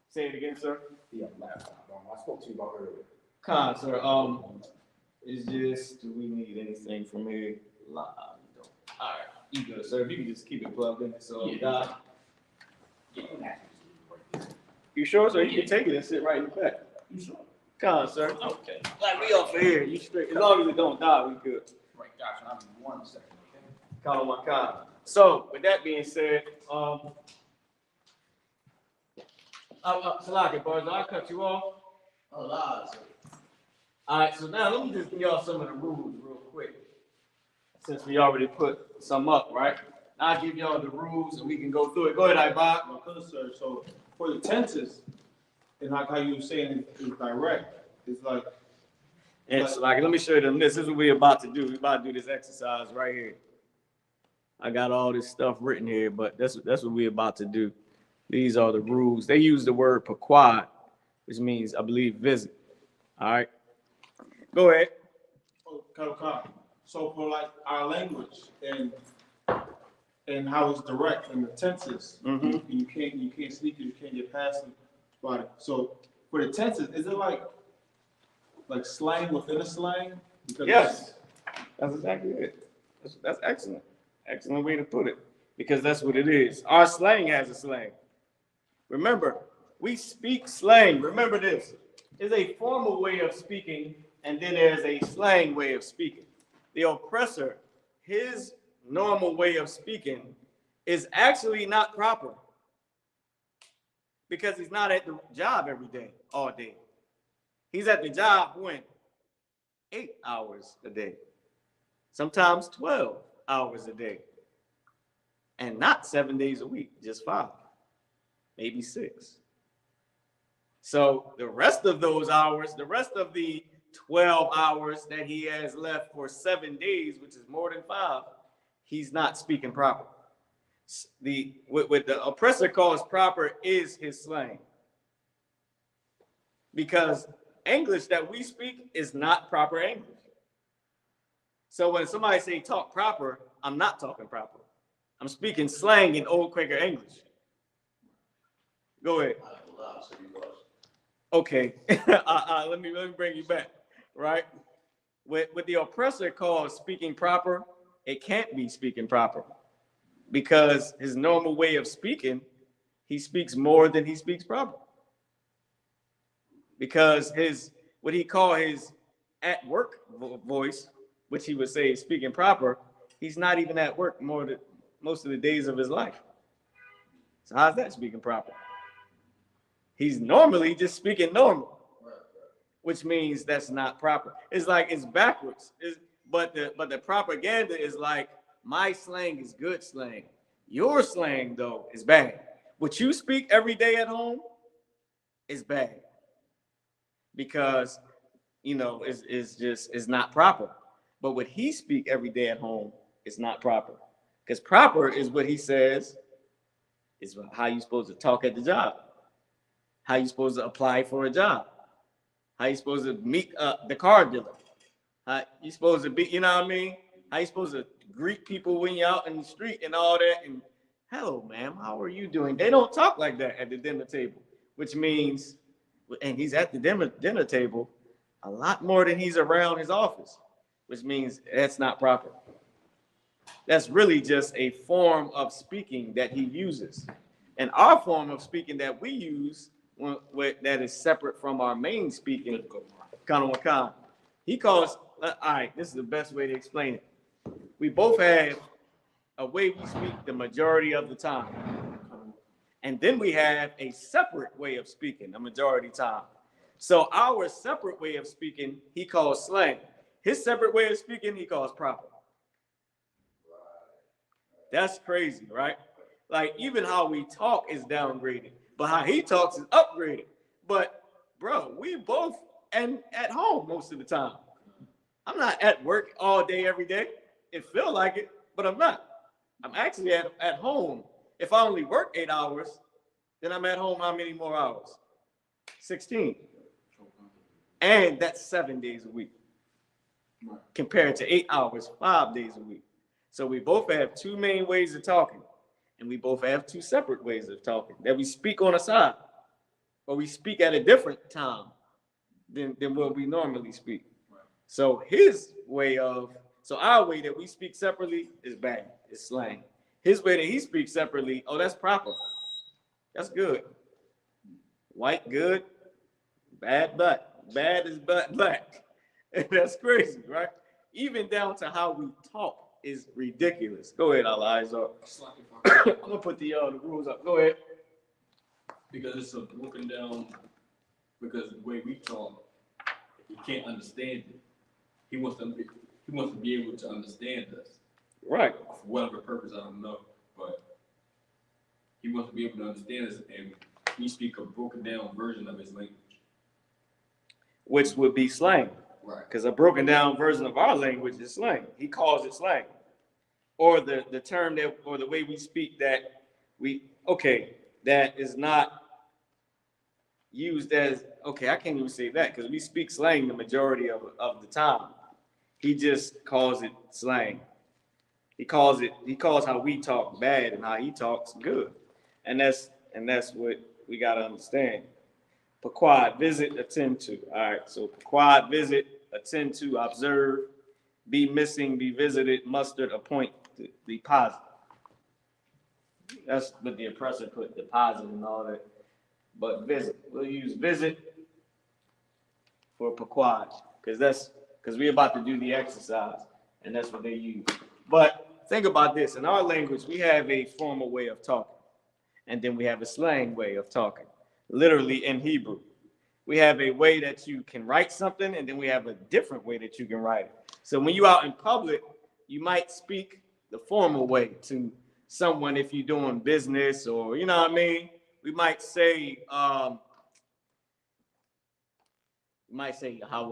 Say it again, sir. Yeah, last time. I spoke to you about earlier. Con, sir. Is this, do we need anything from here? All right, you good, sir. If you can just keep it plugged in. So, you sure, sir? You can take it and sit right in the back. You sure? Con, sir. Okay. Like, we off of here. You straight. As long as it don't die, we good. Right, gotcha. I'll be 1 second, okay? Call my car. So, with that being said, Salaki, boys, I cut you off. A lot. All right, so now let me just give y'all some of the rules real quick. Since we already put some up, right? I'll give y'all the rules and we can go through it. Go ahead, Ibach. Well, good, sir. So for the tenses, and like how you were saying it's direct, it's like. And Salaki, let me show you them. This is what we're about to do. We're about to do this exercise right here. I got all this stuff written here, but that's what we're about to do. These are the rules. They use the word pequod, which means, I believe, visit. All right. Go ahead. Okay. So for like our language and how it's direct and the tenses, you can't sneak it, you can't get past them about it. So for the tenses, is it like slang within a slang? Because yes, that's exactly it. That's excellent. Excellent way to put it. because that's what it is. Our slang has a slang. Remember, we speak slang. Remember this. There's a formal way of speaking, and then there's a slang way of speaking. The oppressor, his normal way of speaking is actually not proper because he's not at the job every day, all day. He's at the job when? 8 hours a day, sometimes 12 hours a day, and not 7 days a week, just 5, maybe 6. So the rest of those hours, the rest of the 12 hours that he has left for 7 days, which is more than 5, he's not speaking proper. What the oppressor calls proper is his slang. Because English that we speak is not proper English. So when somebody say talk proper, I'm not talking proper. I'm speaking slang in old Quaker English. Go ahead. Okay, let me bring you back, right? What the oppressor calls speaking proper, it can't be speaking proper because his normal way of speaking, he speaks more than he speaks proper. Because what he call his at work voice, which he would say is speaking proper, he's not even at work most of the days of his life. So how's that speaking proper? He's normally just speaking normal, which means that's not proper. It's like it's backwards. But the propaganda is like, my slang is good slang. Your slang, though, is bad. What you speak every day at home is bad. Because, it's not proper. But what he speak every day at home is not proper. Because proper is what he says is how you supposed to talk at the job. How you supposed to apply for a job. How you supposed to meet the car dealer. How you supposed to be, you know what I mean? How you supposed to greet people when you're out in the street and all that. And hello, ma'am, how are you doing? They don't talk like that at the dinner table, which means, and he's at the dinner table a lot more than he's around his office, which means that's not proper. That's really just a form of speaking that he uses. And our form of speaking that we use, that is separate from our main speaking, he calls, all right, this is the best way to explain it. We both have a way we speak the majority of the time. And then we have a separate way of speaking the majority time. So our separate way of speaking, he calls slang. His separate way of speaking, he calls proper. That's crazy, right? Like, even how we talk is downgraded, but how he talks is upgraded. But, bro, we both and at home most of the time. I'm not at work all day, every day. It feels like it, but I'm not. I'm actually at home. If I only work 8 hours, then I'm at home how many more hours? 16. And that's 7 days a week. Compared to 8 hours, 5 days a week. So we both have two main ways of talking. And we both have two separate ways of talking that we speak on the side. Or we speak at a different time than what we normally speak. So our way that we speak separately is bad. It's slang. His way that he speaks separately, oh, that's proper. That's good. White, good. Bad, but. Bad is but black. That's crazy, right? Even down to how we talk is ridiculous. Go ahead, Isupk. I'm going to put the rules up. Go ahead. Because it's a broken down, because the way we talk, he can't understand it. He wants to be able to understand us. Right. For whatever purpose, I don't know. But he wants to be able to understand us, and we speak a broken down version of his language. Which would be slang. Right. Because a broken down version of our language is slang. He calls it slang. Or the term that, or the way we speak that is not used as, I can't even say that because we speak slang the majority of the time. He just calls it slang. He calls how we talk bad and how he talks good. And that's what we got to understand. Pequod, visit, attend to. All right, so pequod, visit, attend to, observe, be missing, be visited, mustered, appoint, deposit. That's what the oppressor put deposit and all that. But visit, we'll use visit for pequod, because we're about to do the exercise, and that's what they use. But think about this: in our language, we have a formal way of talking, and then we have a slang way of talking. Literally in Hebrew, we have a way that you can write something, and then we have a different way that you can write it. So when you're out in public, you might speak the formal way to someone if you're doing business, or you know what I mean. We might say, how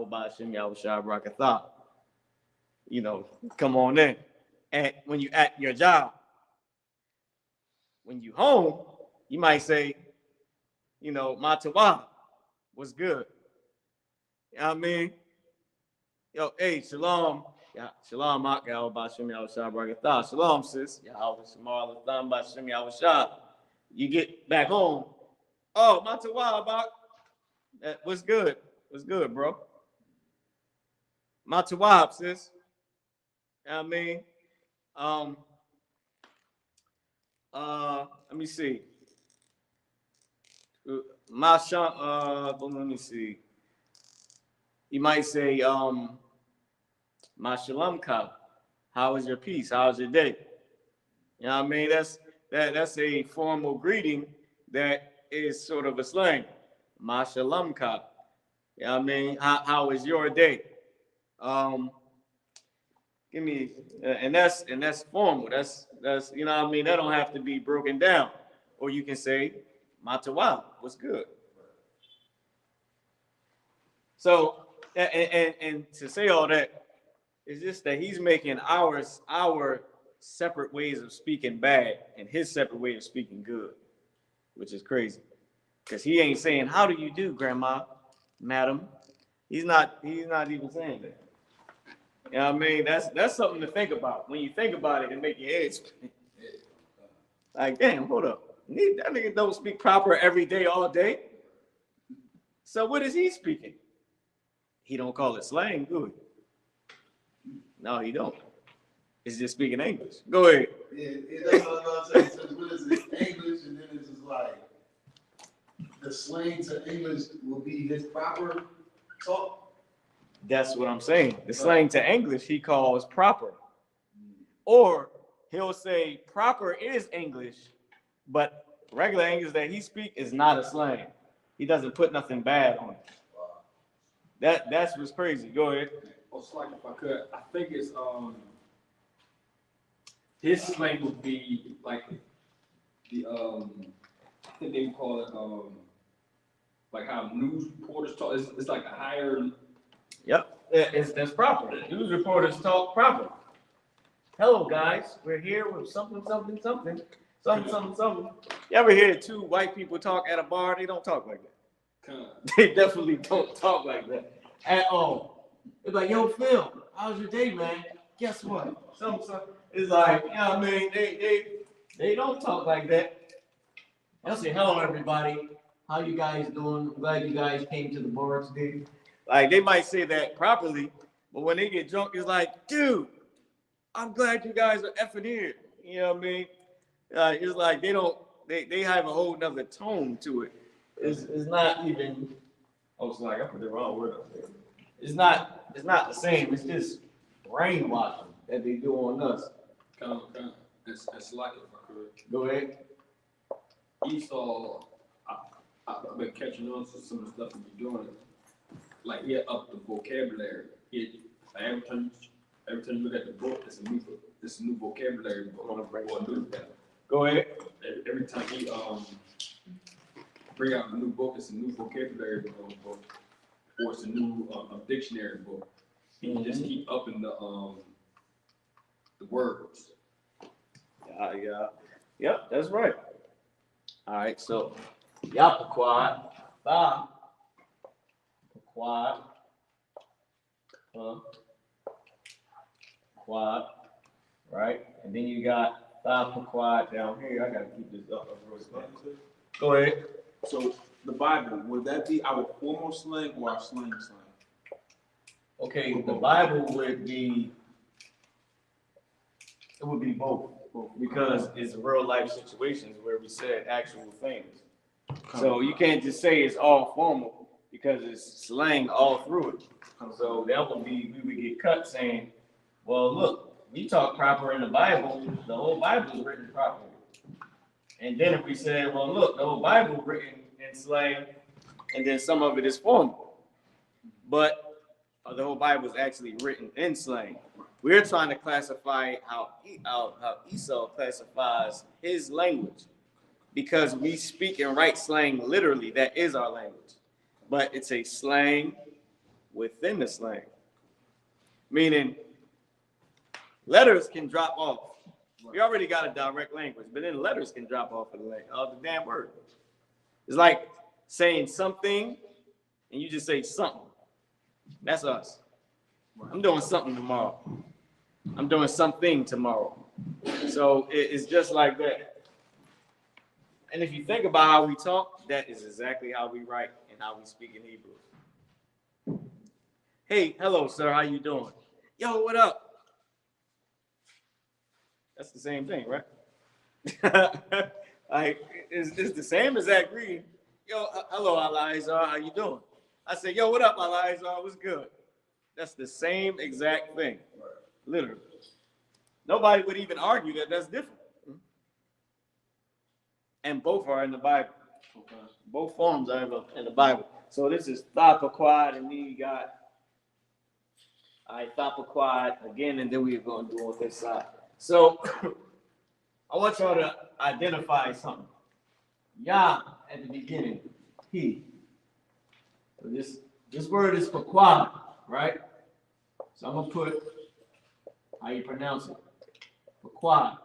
about Shem Yahushua Barakatah? You know, come on in. And when you at your job, when you home, you might say, you know, Matawah, what's good? You know what I mean? Yo, hey, shalom. Yeah, shalom, Yahweh Bashem Yahushua Barakatah. Shalom, sis. Yahweh Shemal Latham Bashem Yahushua. You get back home. Oh, Matawah, what's good? What's good, bro? Matawah, sis. You know what I mean? Let me see. Let me see. You might say, Mashalamka, how was your peace? How was your day? You know what I mean? That's a formal greeting that is sort of a slang. Mashalamka. You know what I mean? How was your day? Give me, and that's formal. That's you know what I mean? That don't have to be broken down. Or you can say, Matawa, what's good? So, and to say all that, it's just that he's making our separate ways of speaking bad and his separate way of speaking good, which is crazy. Because he ain't saying, how do you do, grandma, madam? He's not even saying that. You know what I mean? That's something to think about. When you think about it, it make your head spin. Like, damn, hold up. That nigga don't speak proper every day, all day. So what is he speaking? He don't call it slang, do he? No, he don't. He's just speaking English. Go ahead. Yeah, that's what I'm saying. So what is it? English, and then it's just like the slang to English will be his proper talk. That's what I'm saying. The slang to English he calls proper. Or he'll say proper is English, but regular English that he speak is not a slang. He doesn't put nothing bad on it. That's what's crazy. Go ahead. Also, like if I could, I think it's his slang would be like the I think they would call it like how news reporters talk. It's like a higher. Yep, that's proper. News reporters talk proper. Hello, guys. We're here with something. You ever hear two white people talk at a bar? They don't talk like that. They definitely don't talk like that at all. It's like, yo, Phil, how's your day, man? Guess what? Something. It's like, you know what I mean? They don't talk like that. They'll say, hello, everybody. How you guys doing? I'm glad you guys came to the bar today. Like, they might say that properly, but when they get drunk, it's like, dude, I'm glad you guys are effing here. You know what I mean? It's like they have a whole nother tone to it. It's not even, oh, it's like I put the wrong word up there. It's not the same. It's just brainwashing that they do on us. It's like if I could. Go ahead. Esau, I've been catching on to some of the stuff he's doing. Like he up the vocabulary. Every time you look at the book, it's a new vocabulary book. I'm gonna bring or new. Go ahead. Every time he bring out a new book, it's a new vocabulary book, or it's a new dictionary book. He just keep upping the words. Yeah. Yep, that's right. All right, so Yapaquad, Ba, Quad, Quad, right? And then you got Quad down here. I gotta keep this up. Go ahead. So the Bible, would that be our formal slang or our slang? Okay, the Bible would be, it would be both. because it's real life situations where we said actual things. So you can't just say it's all formal because it's slang all through it. So that would be, we would get cut saying, well, look, we talk proper in the Bible. The whole Bible is written properly. And then if we say, well, look, the whole Bible is written in slang, and then some of it is formal. But the whole Bible is actually written in slang. We're trying to classify how Esau classifies his language, because we speak and write slang literally. That is our language. But it's a slang within the slang. Meaning, letters can drop off. We already got a direct language, but then letters can drop off of the damn word. It's like saying something, and you just say something. That's us. I'm doing something tomorrow. I'm doing something tomorrow. So it's just like that. And if you think about how we talk, that is exactly how we write and how we speak in Hebrew. Hey, hello, sir. How you doing? Yo, what up? That's the same thing, right? Like, it's the same exact greeting. Yo, hello, Elijah. How you doing? I say, yo, what up, Elijah? What's good? That's the same exact thing, literally. Nobody would even argue that that's different. And both are in the Bible. Both forms are in the Bible. So this is Thapaquad, and then you got Thapaquad again, and then we're going to do on this side. So I want y'all to identify something. Yah at the beginning, he. So this word is Paquad, right? So I'm gonna put how you pronounce it, Paquad.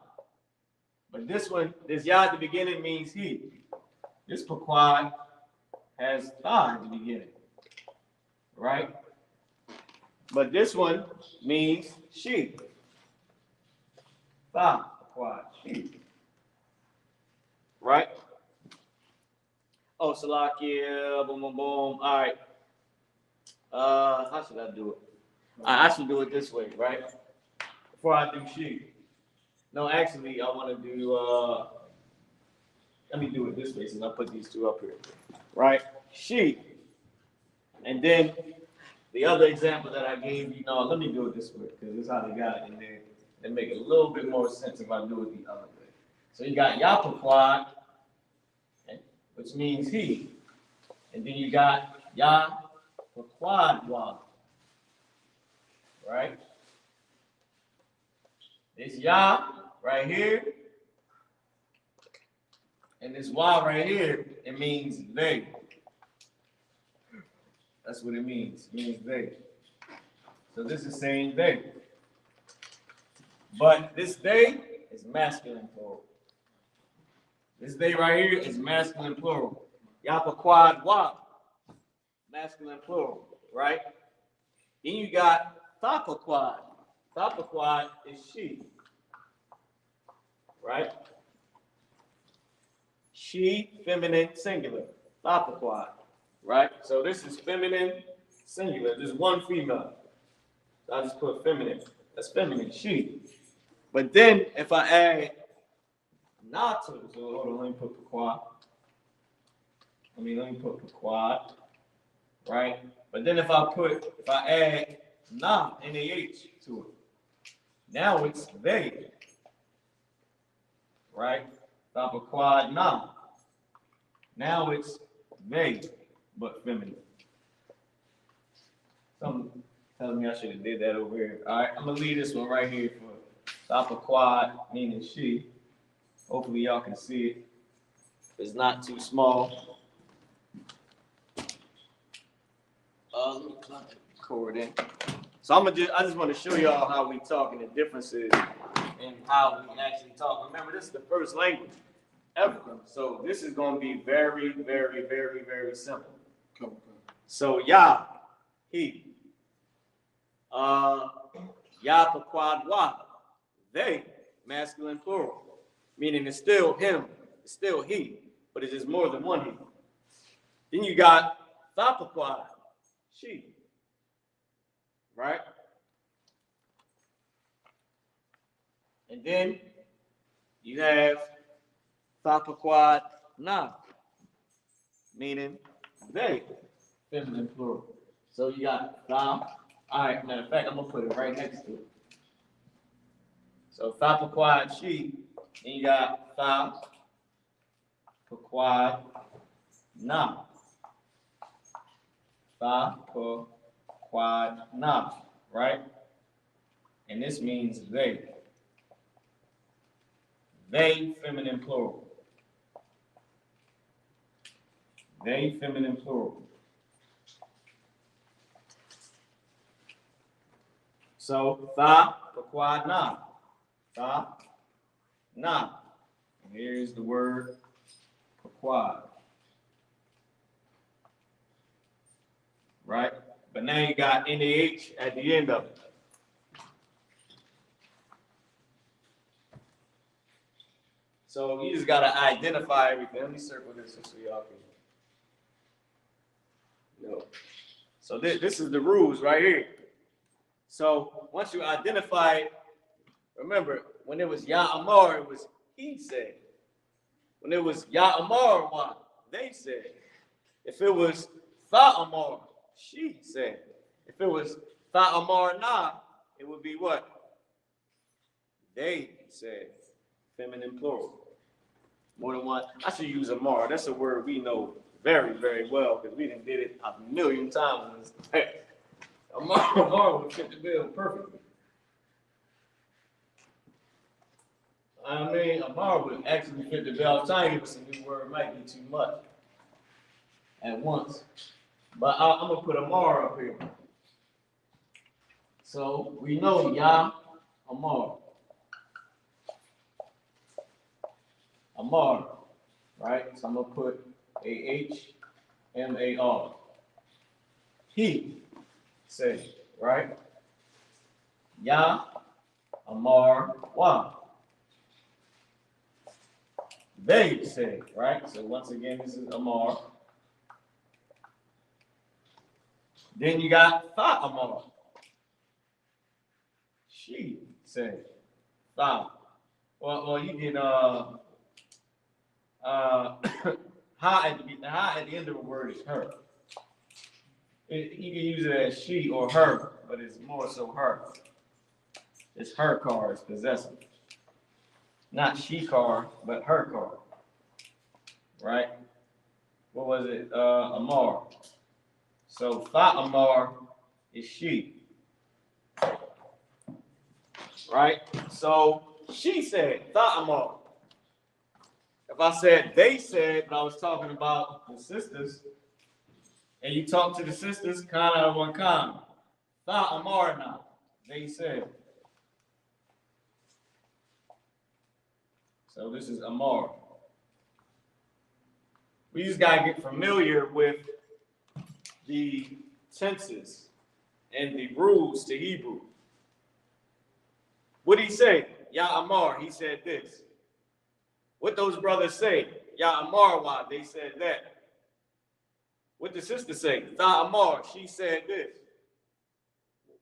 But this one, this Yah at the beginning means he. This Paquad has Tha at the beginning, right? But this one means she. Tha, Paquad, she. Right? Oh, Salakia, boom, boom, boom. All right. How should I do it? I should do it this way, right? Before I do she. No, actually, I want to do, let me do it this way since I put these two up here. Right? She. And then the other example that I gave you, no, let me do it this way because this is how they got it. And then it make a little bit more sense if I do it the other way. So you got Yapaquad, which means he. And then you got Yapaquadwa. Right? This Yah right here, and this Wa right here, it means they. That's what it means. It means they. So this is saying they. But this they is masculine plural. This they right here is masculine plural. Yapaquad Wa, masculine plural, right? Then you got Thapaquad. Thapaquad is she. Right? She, feminine, singular. Thapaquad. Right? So this is feminine, singular. There's one female. So I just put feminine. That's feminine, she. But then if I add not to, so hold on, let me put Paquad. Let me put Paquad. Right? But then if I add nah, N-A-H to it, now it's they. Right? Thapaquad nah. Now it's they, but feminine. Something telling me I should have did that over here. All right, I'm gonna leave this one right here for Thapaquad, meaning she. Hopefully y'all can see it. It's not too small. Let me plug the cord in. So I just want to show y'all how we talk and the differences in how we actually talk. Remember, this is the first language ever. So this is going to be very, very, very, very simple. So Yah, he. Yapaquad Wa, they, masculine plural. Meaning it's still him, it's still he, but it is more than one he. Then you got Thapaquad, she. Right? And then you have Tha Pequod Na, meaning they, feminine plural. So you got Tha. All right, matter of fact, I'm gonna put it right next to it. So Tha Pequod she, then you got Tha Pequod Na. Tha Pequod Na, right? And this means they. They, feminine plural. They, feminine plural. So, Tha Pequod Na. Tha Na. And here's the word Pequod. Right? But now you got NAH at the end of it. So you just gotta identify everything. Let me circle this so y'all can know. So this is the rules right here. So once you identify it, remember when it was Ya Amar, it was he said. When it was Ya Amar, what they said. If it was Tha Amar, she said. If it was Tha Amar Na, it would be what? They said. Feminine plural. More than one. I should use Amar. That's a word we know very, very well because we done did it a million times. Amar would fit the bill perfectly. I mean, Amar would actually fit the bill. I'm trying to give us a new word. Might be too much at once. But I'm going to put Amar up here. So we know Ya Amar. Amar. Right? So I'm going to put AHMAR. He said, right? Ya Amar Wa. They said, right? So once again, this is Amar. Then you got Tha Amar. She said, Tha. Well, you get ha at the end of a word is her. You can use it as she or her, but it's more so her. It's her car, it's possessive. Not she car, but her car. Right? What was it? Amar. So Tha Amar is she. Right? So she said, Tha Amar. If I said they said, but I was talking about the sisters, and you talk to the sisters, kana one kana. Tha Amar Na. They said. So this is Amar. We just gotta get familiar with the tenses and the rules to Hebrew. What did he say? Ya Amar, he said this. What those brothers say? Ya Amar Wa, they said that. What did the sister say? Tha Amar, she said this.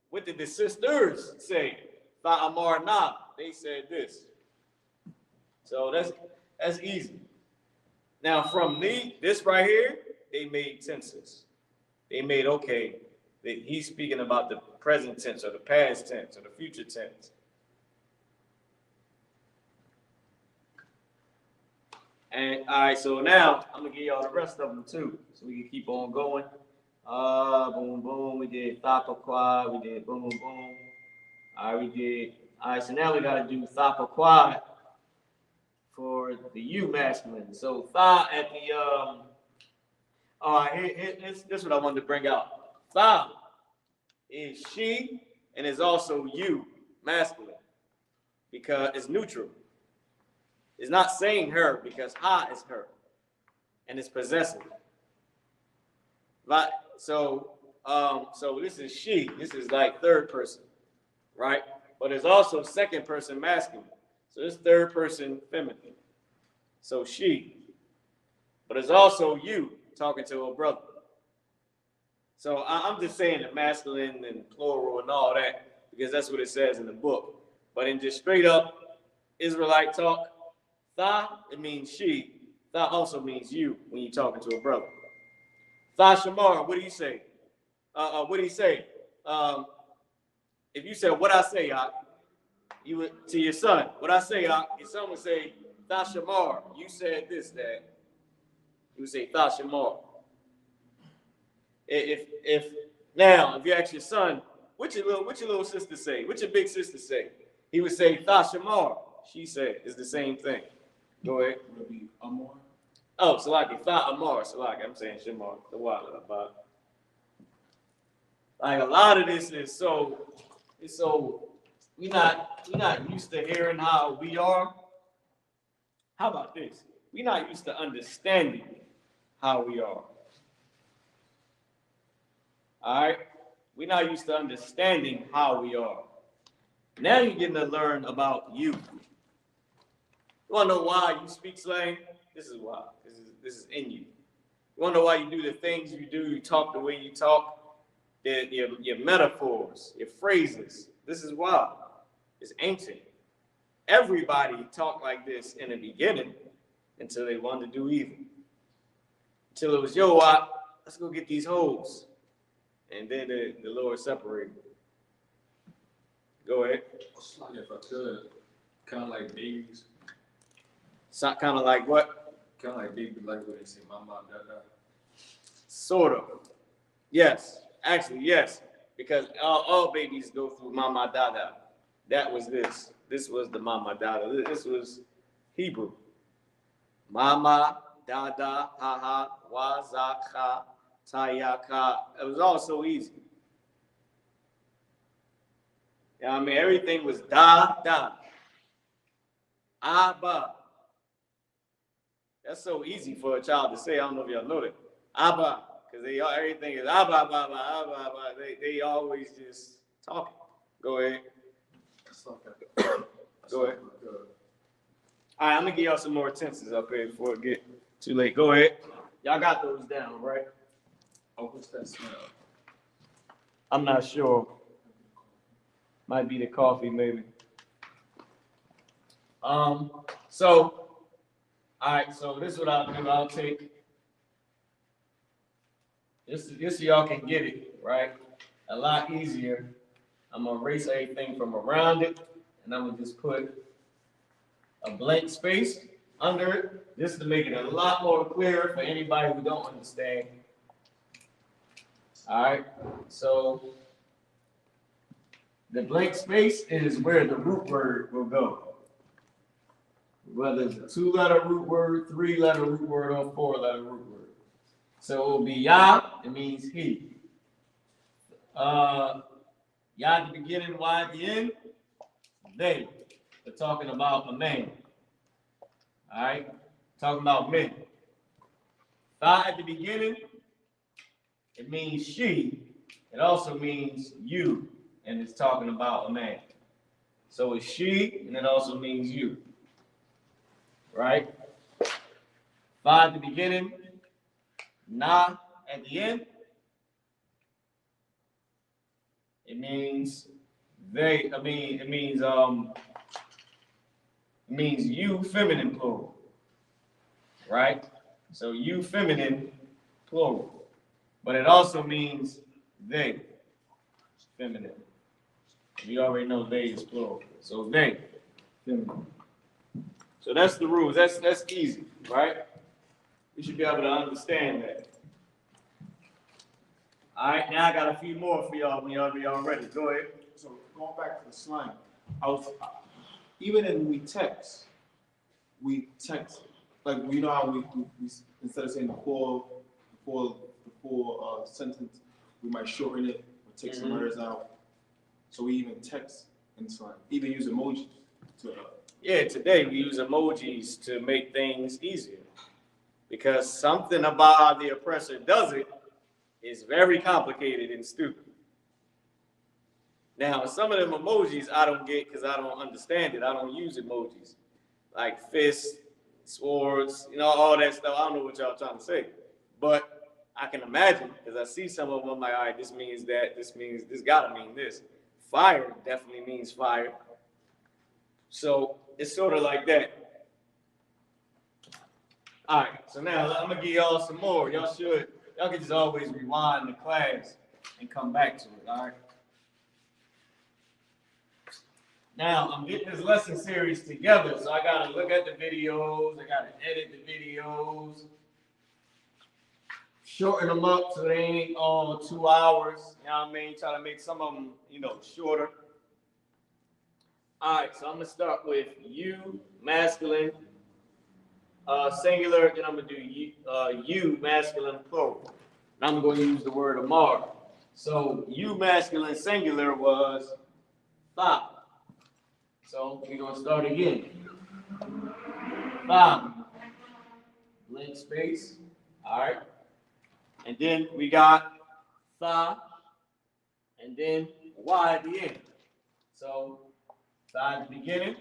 What did the sisters say? Tha Amar Na, they said this. So that's easy. Now from this right here, they made tenses. They made, okay, he's speaking about the present tense or the past tense or the future tense. And all right, so now I'm gonna give y'all the rest of them too, so we can keep on going. Boom, boom. We did Tha Pequod. We did boom, boom, boom. All right, we did. All right, so now we gotta do Tha Pequod for the U masculine. So Tha at the all right, this is what I wanted to bring out. Tha is she and is also you masculine because it's neutral. It's not saying her because ha is her and it's possessive. Right? So this is she. This is like third person, right? But it's also second person masculine. So this third person feminine. So she. But it's also you talking to a brother. So I'm just saying the masculine and plural and all that because that's what it says in the book. But in just straight up Israelite talk, Tha, it means she. Tha also means you when you're talking to a brother. Tha Shamar, what do you say? What do you say? If you said, what I say, you would, to your son, what I say, your son would say, Tha Shamar, you said this, Dad. You would say, Tha Shamar. If now, if you ask your son, what your little sister say? What your big sister say? He would say, Tha Shamar. She said, it's the same thing. Go ahead. Would it be Amor? Oh, Salaki, Tha Amar, Salaki. I'm saying Shamar, the water about. Like a lot of this is so we're not used to hearing how we are. How about this? We're not used to understanding how we are. All right? We're not used to understanding how we are. Now you're getting to learn about you. You want to know why you speak slang? This is why. This is in you. You want to know why you do the things you do, you talk the way you talk, your metaphors, your phrases. This is why. It's ancient. Everybody talked like this in the beginning until they wanted to do evil. Until it was, yo, let's go get these hoes. And then the Lord separated. Go ahead. If I could, kind of like babies. So, kind of like what? Kind of like babies, like when they say mama, dada. Sort of. Yes. Actually, yes. Because all babies go through mama, dada. That was this. This was the mama, dada. This was Hebrew. Mama, dada, haha, wazaka, tayaka. It was all so easy. You know what I mean? Everything was da. Abba. That's so easy for a child to say. I don't know if y'all know that. Abba. Because everything is abba, abba, abba, abba. They always just talking. Go ahead. Go ahead. All right, I'm going to give y'all some more tenses up here before it get too late. Go ahead. Y'all got those down, right? Oh, what's that smell? I'm not sure. Might be the coffee, maybe. So, all right, so this is what I'll do. I'll take this so y'all can get it, right? A lot easier. I'm gonna erase everything from around it, and I'm gonna just put a blank space under it, just to make it a lot more clear for anybody who don't understand. All right, so the blank space is where the root word will go. Whether it's a 2-letter root word, 3-letter root word, or 4-letter root word. So it will be Yah, it means he. Yah at the beginning, Y at the end, they. We're talking about a man. All right? Talking about men. Tha at the beginning, it means she. It also means you, and it's talking about a man. So it's she, and it also means you. Right? Fa at the beginning, na at the end. It means they. It means you feminine plural. Right? So you feminine plural. But it also means they feminine. We already know they is plural. So they feminine. So that's the rules. That's easy, right? You should be able to understand that. All right, now I got a few more for y'all when y'all be all ready. Go ahead. So going back to the slang, even when we text like you know how we instead of saying the full sentence, we might shorten it or take some letters out. So we even text in slang, even use emojis to. Yeah, today we use emojis to make things easier because something about how the oppressor does it is very complicated and stupid. Now, some of them emojis I don't get because I don't understand it. I don't use emojis like fists, swords, all that stuff. I don't know what y'all trying to say, but I can imagine because I see some of them. I'm like, all right, this means that. This means this. Gotta mean this. Fire definitely means fire. So it's sort of like that. All right, so now I'm gonna give y'all some more. Y'all can just always rewind the class and come back to it, all right? Now, I'm getting this lesson series together, so I gotta look at the videos, I gotta edit the videos, shorten them up so they ain't all 2 hours, you know what I mean? Try to make some of them, shorter. All right, so I'm gonna start with you, masculine, singular, then I'm gonna do you, masculine, plural. And I'm gonna use the word Amar. So you, masculine, singular was Tha. So we're gonna start again. Tha. Blank space. All right. And then we got Tha, and then Y at the end. So Tha at the beginning,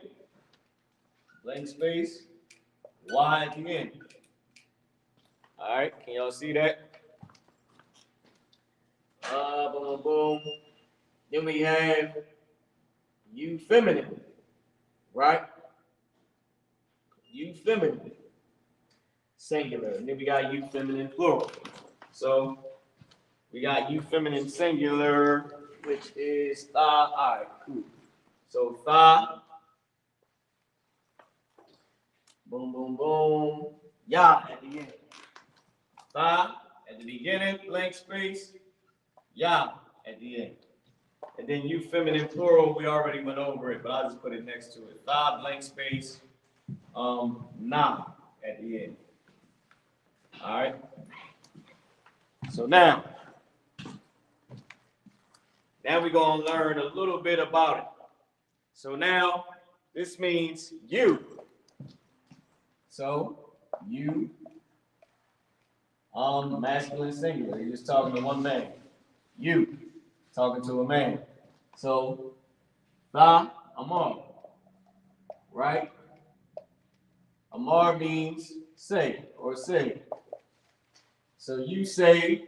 blank space, Y at the end. All right, can y'all see that? Boom, boom, boom. Then we have you feminine, right? You feminine, singular. And then we got you feminine plural. So we got you feminine singular, which is Tha. All right, cool. So Tha, boom, boom, boom. Ya at the end. Tha at the beginning, blank space. Ya at the end. And then you feminine plural, we already went over it, but I'll just put it next to it. Tha, blank space, na at the end. All right. So now we're going to learn a little bit about it. So now this means you. So you, masculine singular. You're just talking to one man. You, talking to a man. So Tha, Amar, right? Amar means say or say. So you say,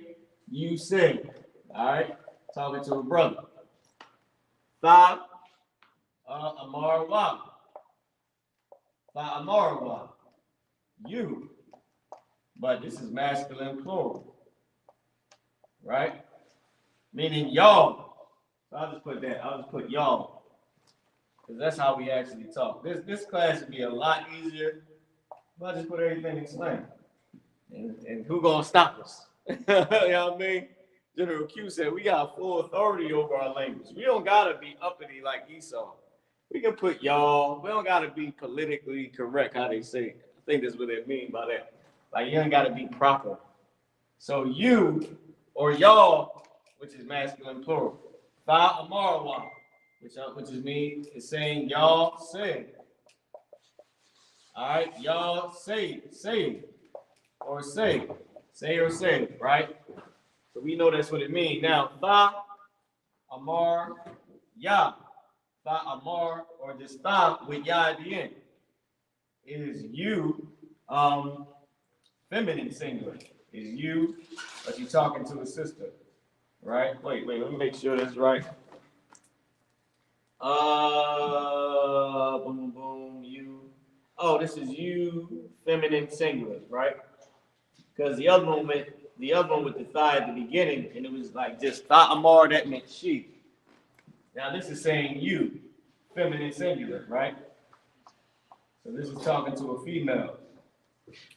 all right? Talking to a brother. Tha, Amar wa. Tha, Amar wa. You. But this is masculine plural, right? Meaning y'all. So I'll just put that. I'll just put y'all. Because that's how we actually talk. This class would be a lot easier if I just put everything in slang. And who gonna stop us? You know what I mean? General Q said we got full authority over our language. We don't gotta be uppity like Esau. We can put y'all. We don't gotta be politically correct how they say it. I think that's what they mean by that. Like you ain't gotta be proper. So you or y'all, which is masculine plural. Tha Amar wa, which is me, is saying y'all say. All right, y'all say, or say or say, right? So we know that's what it means. Now, Tha, Amar, Ya. Tha, Amar, or just Tha with Ya at the end is you, feminine singular. Is you, but you're talking to a sister, right? Wait, let me make sure that's right. Boom, boom, you. Oh, this is you, feminine singular, right? Because the other one with the Tha at the beginning, and it was like just Tha Amar, that meant she. Now this is saying you, feminine singular, right? So this is talking to a female.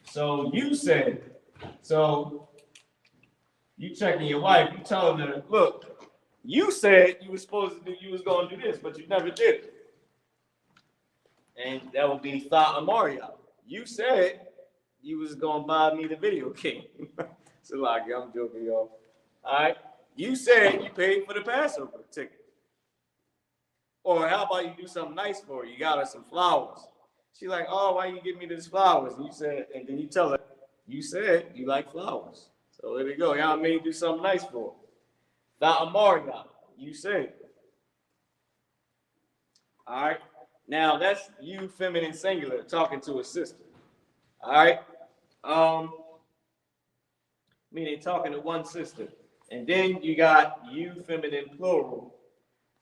So you said, so you checking your wife, you telling her, look, you said you was going to do this, but you never did it. And that would be Tha Amaria. You said you was gonna buy me the video game. So like, I'm joking, y'all. All right. You said you paid for the Passover ticket. Or how about you do something nice for her? You got her some flowers. She's like, oh, why you give me these flowers? And you said, and then you tell her, you said you like flowers. So there you go. You know what I mean? Do something nice for her. Tha Amaria. You said. All right. Now that's you, feminine singular, talking to a sister. All right. Meaning talking to one sister. And then you got you, feminine plural,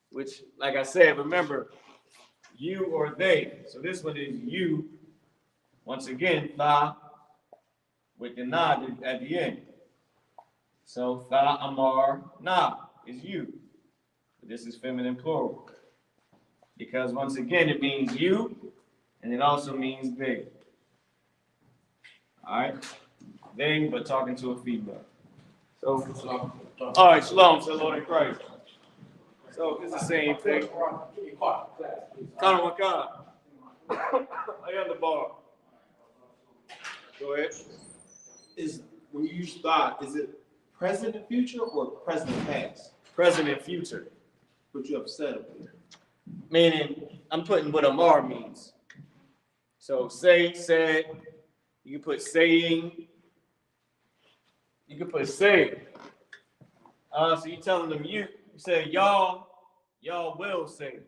which, like I said, remember, you or they. So this one is you. Once again, Tha, with the na at the end. So tha amar na is you. This is feminine plural. Because once again, it means you, and it also means they. All right? They, but talking to a female. So, all right, shalom to the Lord in Christ. So it's the same thing. Kana Makana. I got the bar. Go ahead. Is when you use thought, is it present and future or present and past? Present and future. What you have said up there. Meaning, I'm putting what Amar means. So say, said, you can put saying, you can put say. So you're telling them you say y'all will say.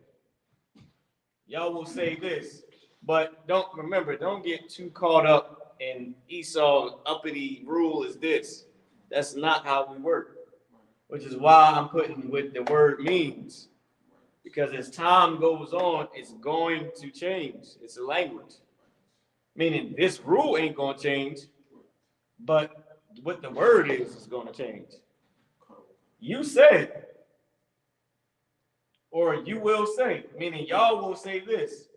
Y'all will say this. But don't get too caught up in Esau's uppity rule is this. That's not how we work. Which is why I'm putting what the word means. Because as time goes on, it's going to change. It's a language. Meaning this rule ain't going to change, but what the word is going to change. You said, or you will say, meaning y'all will say this.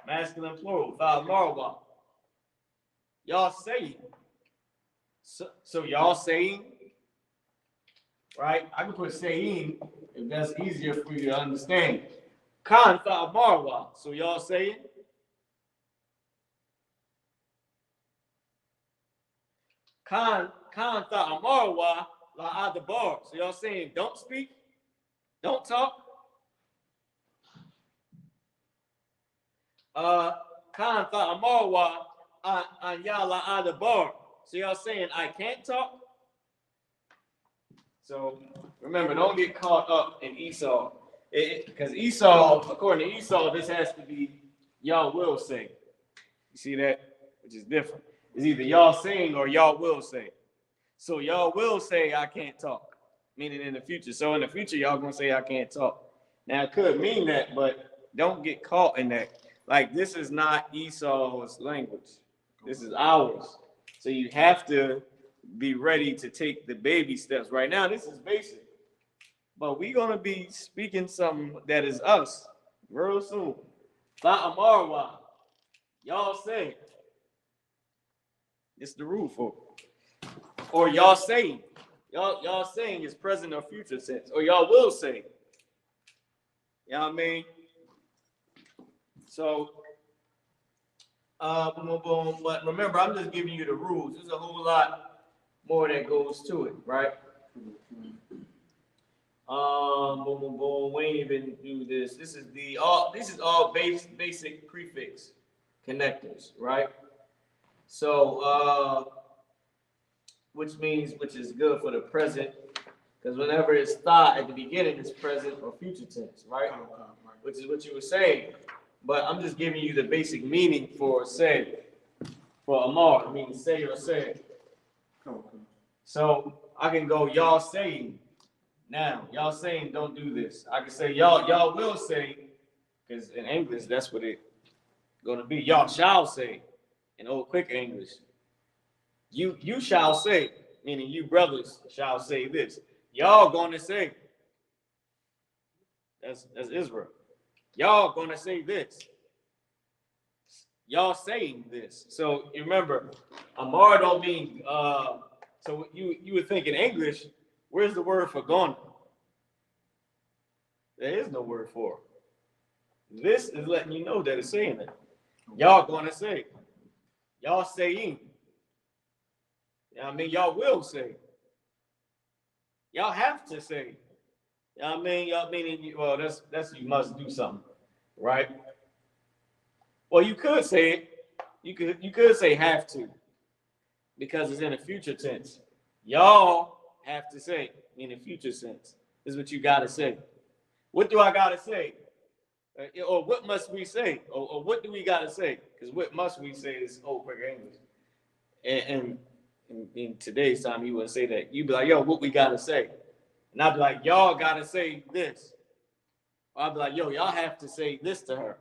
Masculine plural, Thal Marwa. Y'all saying. So y'all saying, right? I can put saying if that's easier for you to understand. Khan Thal Marwa. So y'all saying. Khan Thal Marwa La Adabar. So y'all saying don't speak, don't talk. Khan Thal Marwa an Yala Adabar. So y'all saying I can't talk? So remember, don't get caught up in Esau. Because Esau, according to Esau, this has to be y'all will say. You see that? Which is different. It's either y'all saying or y'all will say. So y'all will say I can't talk, meaning in the future. So in the future, y'all gonna say I can't talk. Now it could mean that, but don't get caught in that. Like this is not Esau's language. This is ours. So you have to be ready to take the baby steps. Right now, this is basic. But we're gonna be speaking something that is us real soon. Amarwa. Y'all say. It's the rule for it. Or y'all saying. Y'all saying is present or future tense. Or y'all will say. You know what I mean? So boom, boom. But remember, I'm just giving you the rules. There's a whole lot more that goes to it, right? Boom, boom, boom. We ain't even do this. This is all basic prefix connectors, right? So which is good for the present, because whenever it's thought at the beginning, it's present or future tense, right? Which is what you were saying. But I'm just giving you the basic meaning for say. For Amar, it means say or say. So I can go, y'all saying. Now, y'all saying don't do this. I can say y'all will say, because in English, that's what it's gonna be. Y'all shall say in old quick English. You shall say, meaning you brothers shall say this. Y'all gonna say. That's Israel. Y'all gonna say this. Y'all saying this. So you remember, Amar don't mean so you would think in English, where's the word for gonna? There is no word for it. This is letting you know that it's saying it. Y'all gonna say. Y'all saying. You know what I mean? Y'all will say. Y'all have to say. You know what I mean? Y'all meaning, well, that's you must do something, right? Well, you could say it. You could say have to, because it's in a future tense. Y'all have to say in a future sense. This is what you gotta say. What do I gotta say? Or what must we say? Or what do we gotta say? Because what must we say is old quick English. And in today's time, you wouldn't say that. You'd be like, yo, what we gotta say? And I'd be like, y'all gotta say this. Or I'd be like, yo, y'all have to say this to her.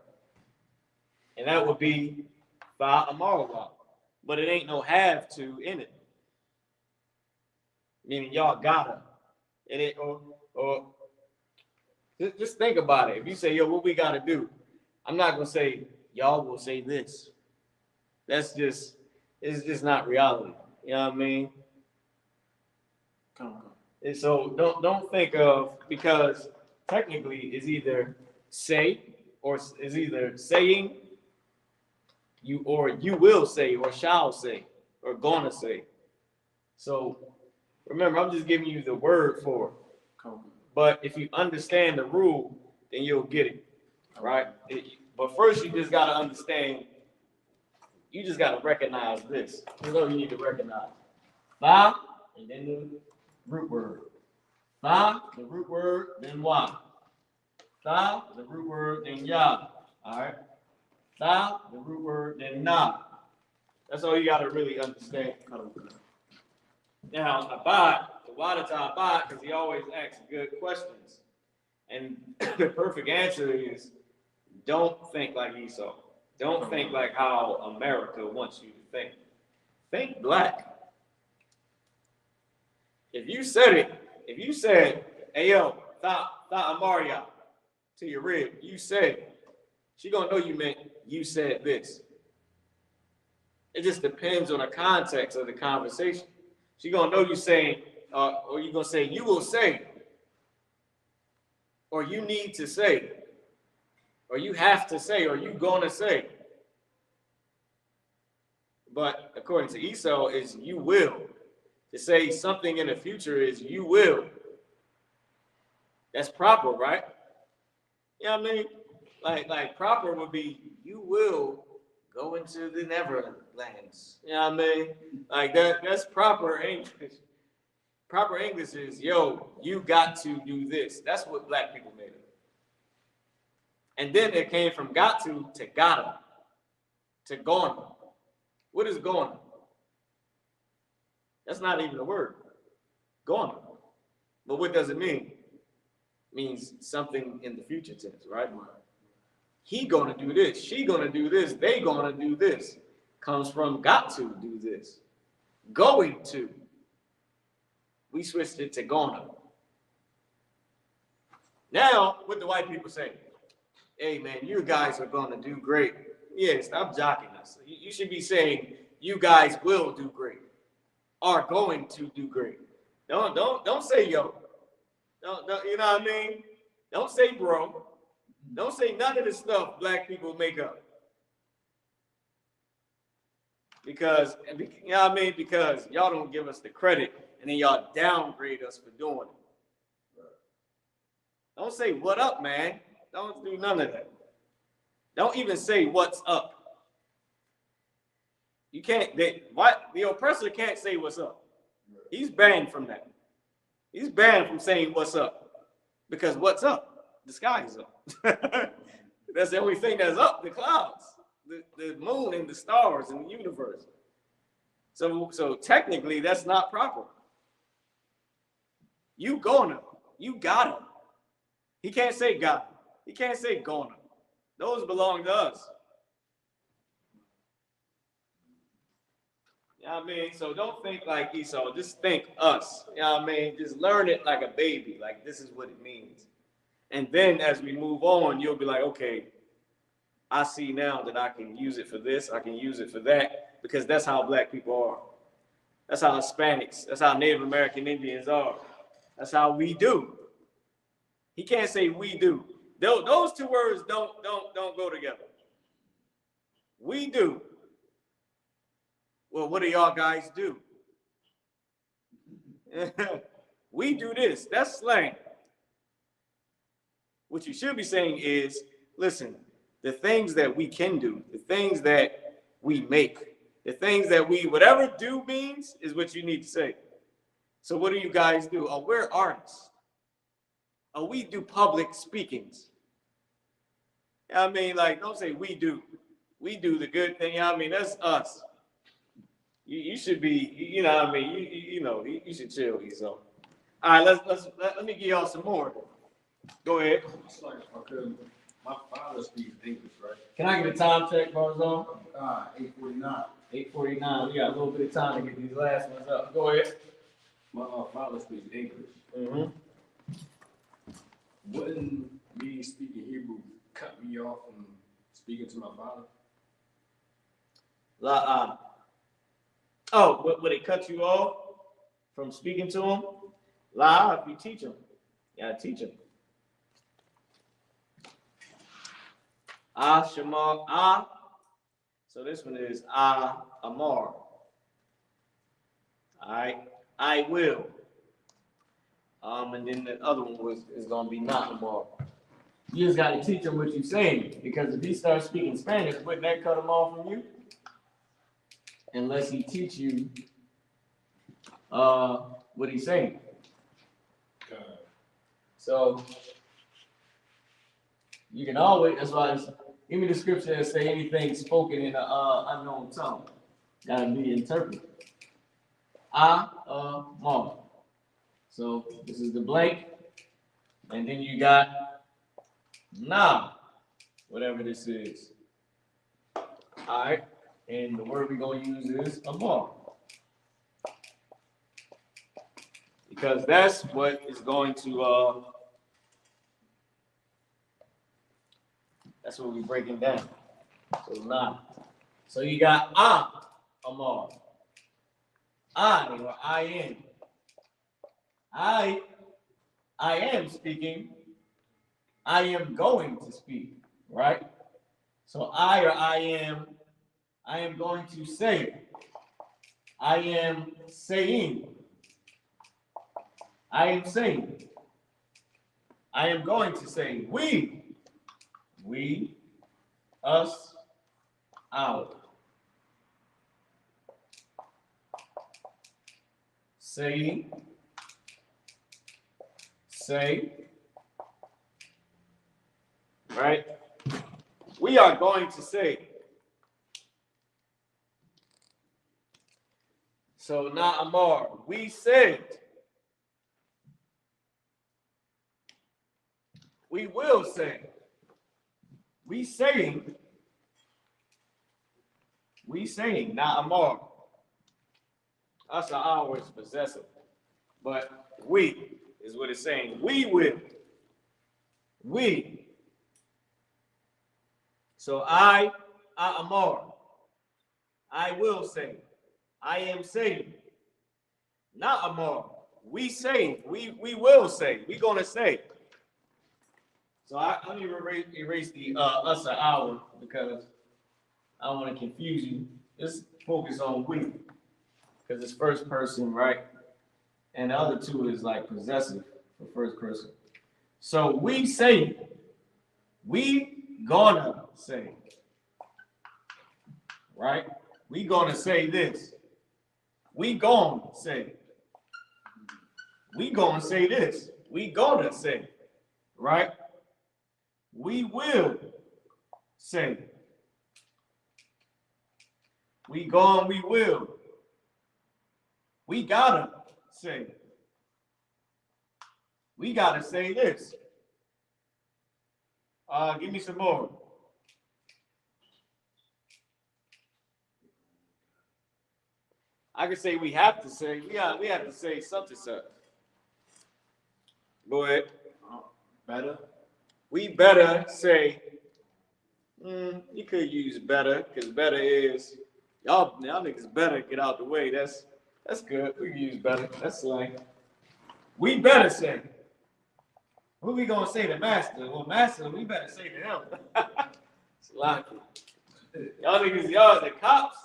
And that would be Fa Amarwa. But it ain't no have to in it. meaning y'all gotta. And it, or just think about it. If you say, yo, what we gotta do, I'm not gonna say y'all will say this. That's just, it's just not reality. You know what I mean? And so don't think of, because technically it's either say or is either saying you, or you will say, or shall say, or gonna say. So remember, I'm just giving you the word for it. But if you understand the rule, then you'll get it, right? But first, you just gotta understand. You just gotta recognize this. Here's what you need to recognize: Ba, and then the root word. Ba, the root word, then Wa. Tha, the root word, then Ya. All right. Tha, the root word, then Na. That's all you gotta really understand. Now, abad, the water to abad, because he always asks good questions. And the perfect answer is, don't think like Esau. Don't think like how America wants you to think. Think black. If you said, hey yo, tha amaria to your rib, you said, she gonna know you meant you said this. It just depends on the context of the conversation. She gonna know you saying, or you gonna say, you will say, or you need to say, or you have to say, or you gonna say. But according to Esau, is you will. To say something in the future is you will. That's proper, right? You know what I mean? Like proper would be you will go into the Neverlands. You know what I mean? Like that's proper English. Proper English is, yo, you got to do this. That's what black people made it. And then it came from got to gotta, to gonna. What is gonna? That's not even a word. Gonna. But what does it mean? It means something in the future tense, right? He gonna do this. She gonna do this. They gonna do this. Comes from got to do this. Going to. We switched it to gonna. Now, what the white people say? Hey, man, you guys are gonna do great. Yeah, stop jocking us. You should be saying, you guys will do great. Are going to do great. Don't say yo. Don't, you know what I mean? Don't say bro. Don't say none of the stuff black people make up. Because, you know what I mean? Because y'all don't give us the credit, and then y'all downgrade us for doing it. Don't say what up, man. Don't do none of that. Don't even say what's up. You can't, the oppressor can't say what's up. He's banned from that. He's banned from saying what's up. Because what's up? The sky is up. That's the only thing that's up, the clouds, the moon and the stars and the universe. So technically, that's not proper. You gotta. He can't say God. He can't say gonna. Those belong to us. You know what I mean? So don't think like Esau. Just think us. You know what I mean? Just learn it like a baby. Like this is what it means. And then as we move on, you'll be like, okay, I see now that I can use it for this. I can use it for that. Because that's how black people are. That's how Hispanics, that's how Native American Indians are. That's how we do. He can't say we do. Those two words don't go together. We do. Well, what do y'all guys do? We do this. That's slang. What you should be saying is, listen, the things that we can do, the things that we make, the things that we, whatever do means is what you need to say. So what do you guys do? Oh, we're artists. Oh, we do public speakings. I mean, like, don't say we do. We do the good thing. I mean, that's us. You should be, you know what I mean? You should chill, Esau. All right, let me give y'all some more. Go ahead. It's like, okay, my father speaks English, right? Can I get a time check, Barzal? 8:49. 8:49. We got a little bit of time to get these last ones up. Go ahead. My father speaks English. Mm-hmm. Wouldn't me speaking Hebrew cut me off from speaking to my father? Oh, would it cut you off from speaking to him? If you teach him. You gotta teach him. Shema, So this one is Amar. Alright. I will. And then the other one is gonna be not Amar. You just gotta teach him what you're saying. Because if he starts speaking Spanish, wouldn't that cut him off from you? Unless he teach you what he's saying. So you can always, that's why it's, give me the scripture that say anything spoken in an unknown tongue. Gotta be interpreted. Amar. So this is the blank. And then you got nah, whatever this is. Alright. And the word we're gonna use is Amar. Because that's what is going to that's what we're breaking down. So nah. So you got Amar. Or I am. I am speaking. I am going to speak, right? So I am going to say. I am saying. I am saying. I am going to say. We, us, our. Saying. Say. Right? We are going to say. So now Amar, we said. We will say. We saying. Now Amar. Us are ours possessive. But we is what it's saying. We will. We. So I Amar. I will say. I am saying. Not Amar. We say. We will say. We gonna say. So I'm gonna erase the us or our because I don't want to confuse you. Just focus on we. Because it's first person, right? And the other two is like possessive for first person. So we say, we gonna say, right? We gonna say this. We gonna say. We gonna say this. We gonna say, right? We will say. We gone, we will. We gotta say. We gotta say this. Give me some more. I could say we have to say. We have to say something, sir. Go ahead. Better. We better say. You could use better because better is y'all niggas better get out the way. That's good. We can use better. That's slang. We better say. Who we gonna say to master? Well, master, we better say to him. It's lucky. Y'all niggas, y'all the cops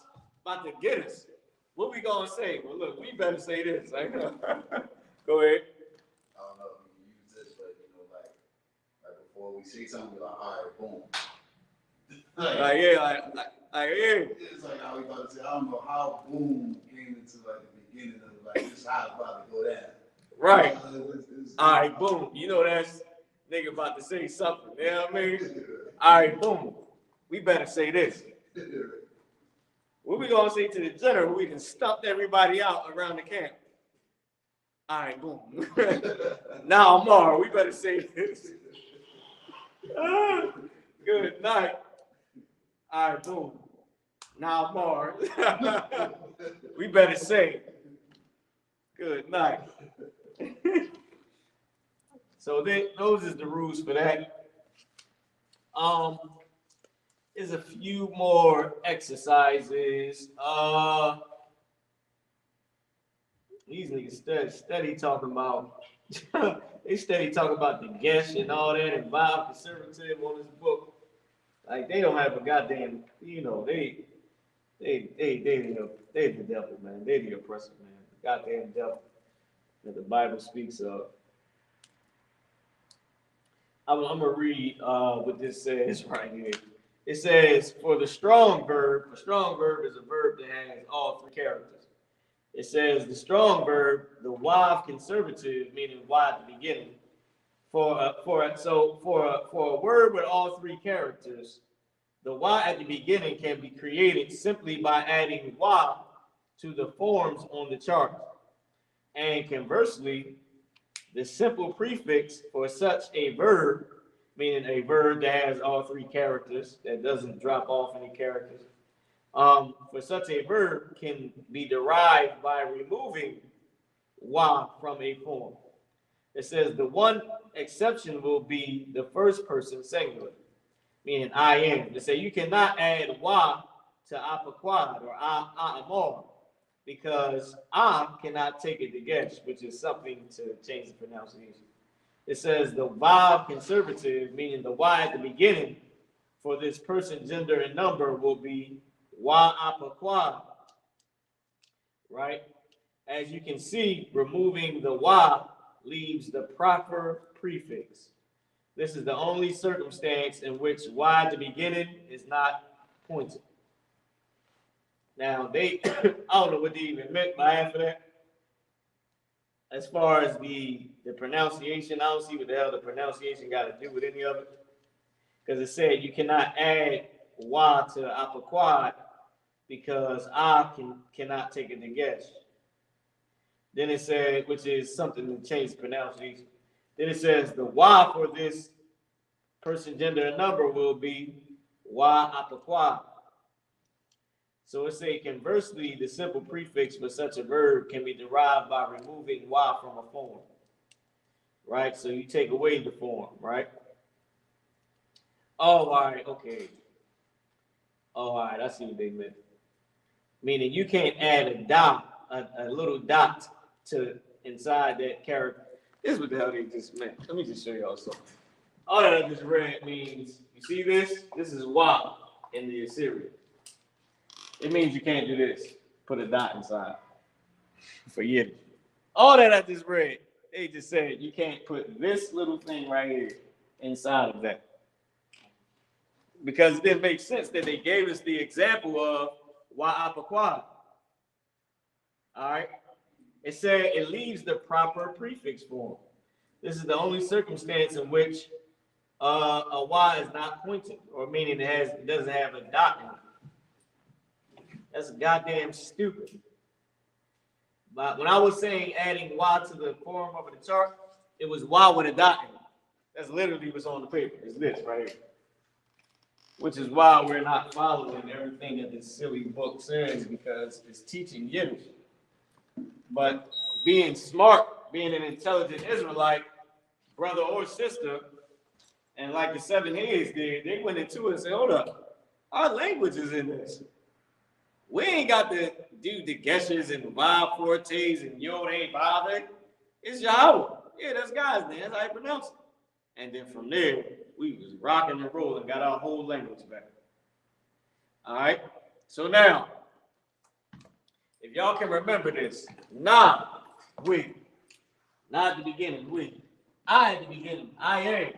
about to get us. What we gonna say? Well, look, we better say this. Like, go ahead. I don't know if we can use this, but you know, like before we say something, we're like, all right, boom. Like yeah. It's like how we about to say, I don't know how boom came into like the beginning of like this how it's about to go down. Right. All right, boom. You know that's nigga about to say something. You know what I mean? All right, boom. We better say this. What we gonna say to the general? We can stump everybody out around the camp. All right, boom. Now, Amar, we better say this. Good night. All right, boom. Now, Amar, we better say. Good night. So those is the rules for that. There's a few more exercises. These niggas steady talking about they steady talking about the guest and all that and Bob conservative on this book. Like they don't have a goddamn, you know, they the devil, man. They the oppressor, man. The goddamn devil that the Bible speaks of. I'm gonna read what this says right here. It says, for the strong verb is a verb that has all three characters. It says the strong verb, the Y conservative, meaning Y at the beginning. For a word with all three characters, the Y at the beginning can be created simply by adding Y to the forms on the chart. And conversely, the simple prefix for such a verb, meaning a verb that has all three characters, that doesn't drop off any characters, for such a verb can be derived by removing Y from a form. It says the one exception will be the first person singular, meaning I am. They say you cannot add Y to apaquad or amor because I cannot take it to gesh, which is something to change the pronunciation. It says the vav conservative, meaning the Y at the beginning, for this person, gender, and number will be Y apaquad, right? As you can see, removing the Y leaves the proper prefix. This is the only circumstance in which Y at the beginning is not pointed. Now, I don't know what they even meant by half of that. As far as the pronunciation, I don't see what the hell the pronunciation got to do with any of it. Because it said you cannot add Y to apaquad because I cannot take it to gesh. Then it said, which is something to change the pronunciation. Then it says the Y for this person, gender, and number will be Y apaquad. So it say conversely, the simple prefix for such a verb can be derived by removing Y from a form. Right? So you take away the form, right? Oh, all right, okay. Oh, all right, I see what they meant. Meaning you can't add a dot, a little dot to inside that character. This is what the hell they just meant. Let me just show y'all something. All that I just read means, you see this? This is Y in the Assyrian. It means you can't do this. Put a dot inside. For Yiddish. All that I just read, they just said you can't put this little thing right here inside of that. Because it didn't make sense that they gave us the example of Wa'apaquad. All right? It said it leaves the proper prefix form. This is the only circumstance in which a Y is not pointed, or meaning it doesn't have a dot in it. That's goddamn stupid. But when I was saying adding Y to the form of the chart, it was Y with a dot in it. That's literally what's on the paper. It's this right here. Which is why we're not following everything that this silly book says, because it's teaching Yiddish. But being smart, being an intelligent Israelite, brother or sister, and like the 7 heads did, they went into it and said, hold up, our language is in this. We ain't got to do the geshes and Vav fortes and Yod Hey Vav. It's Yahweh. Yeah, that's God's name. That's how you pronounce it. And then from there, we was rocking and rolling, got our whole language back. All right? So now, if y'all can remember this, nah, we. Not at the beginning, we. I at the beginning, I am.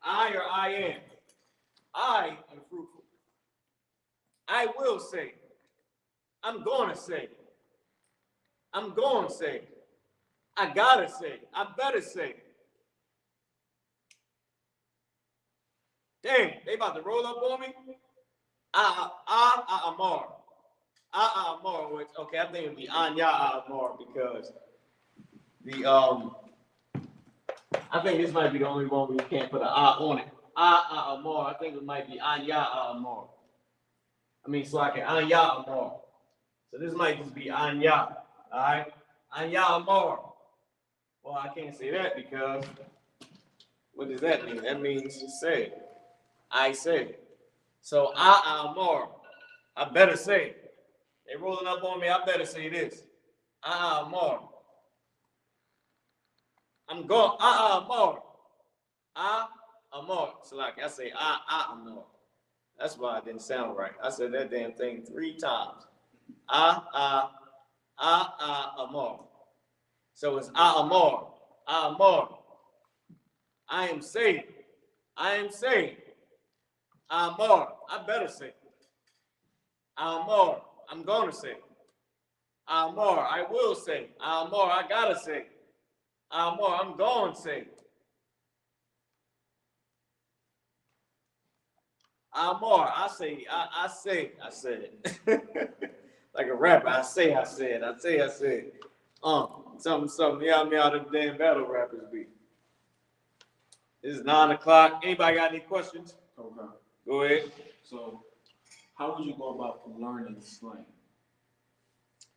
I or I am. I am fruitful. I will say. I'm going to say. I'm going to say. I gotta say. I better say. Damn, they about to roll up on me. Amar. Amar, which, okay, I think it'd be Anya Amar because I think this might be the only one where you can't put an on it. Amar, I think it might be Anya Amar. I mean, so I can Anya Amar. So this might just be Anya, all right? Ayamar. Well, I can't say that because what does that mean? That means say. I say. So Amar. I better say. They rolling up on me. I better say this. Amar. I'm going. Amar. Amar. So like I say Amar. That's why it didn't sound right. I said that damn thing 3 times. Amar. So it's Amar. Amar. I am saved. I am saved. Amar. I better say. Amar. I'm gonna say. Amar. I will say. Amar. I gotta say. Amar. I'm going to say. Amar. I say. I say. I said it. Like a rapper. I say. I said. I say. I said. Something. Yeah, me out of the damn battle rappers be. This is 9 o'clock. Anybody got any questions? Okay. Go ahead. So, how would you go about learning slang?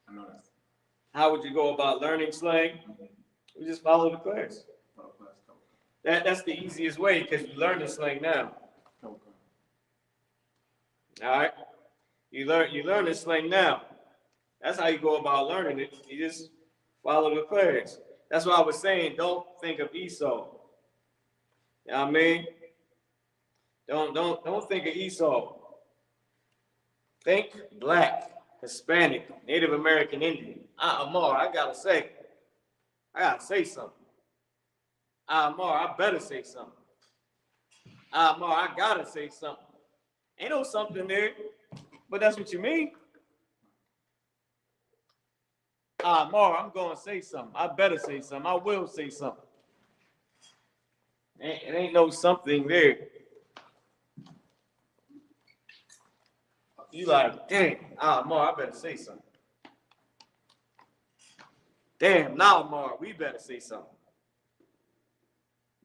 I know that's. How would you go about learning slang? We just follow the class. That's the easiest way because you learn the slang now. Okay. All right. You learn the slang now. That's how you go about learning it. You just follow the class. That's why I was saying don't think of Esau. You know what I mean? Don't think of Esau. Think black, Hispanic, Native American Indian. Amar, I gotta say something. Amar, I better say something. Amar, I gotta say something. Ain't no something there, but that's what you mean. Amar, I'm gonna say something. I better say something. I will say something. It ain't no something there. You like, dang, Amar, I better say something. Damn, now Amar, we better say something.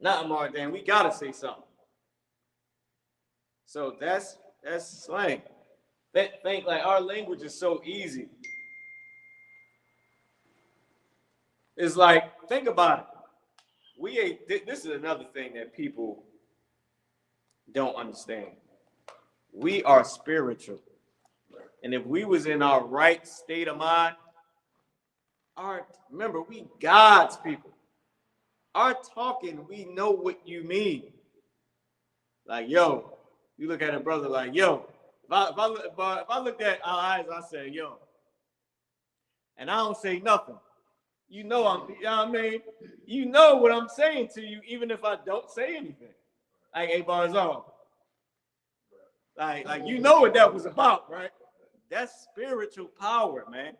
Not Amar, damn, we gotta say something. So that's slang. Think like our language is so easy. It's like, think about it. This is another thing that people don't understand. We are spiritual. And if we was in our right state of mind, remember, we God's people. Our talking, we know what you mean. Like, yo, you look at a brother like, yo. If I looked at our eyes, I say, yo. And I don't say nothing. You know what I mean? You know what I'm saying to you, even if I don't say anything. Like, hey, Barzal. Like you know what that was about, right? That's spiritual power, man.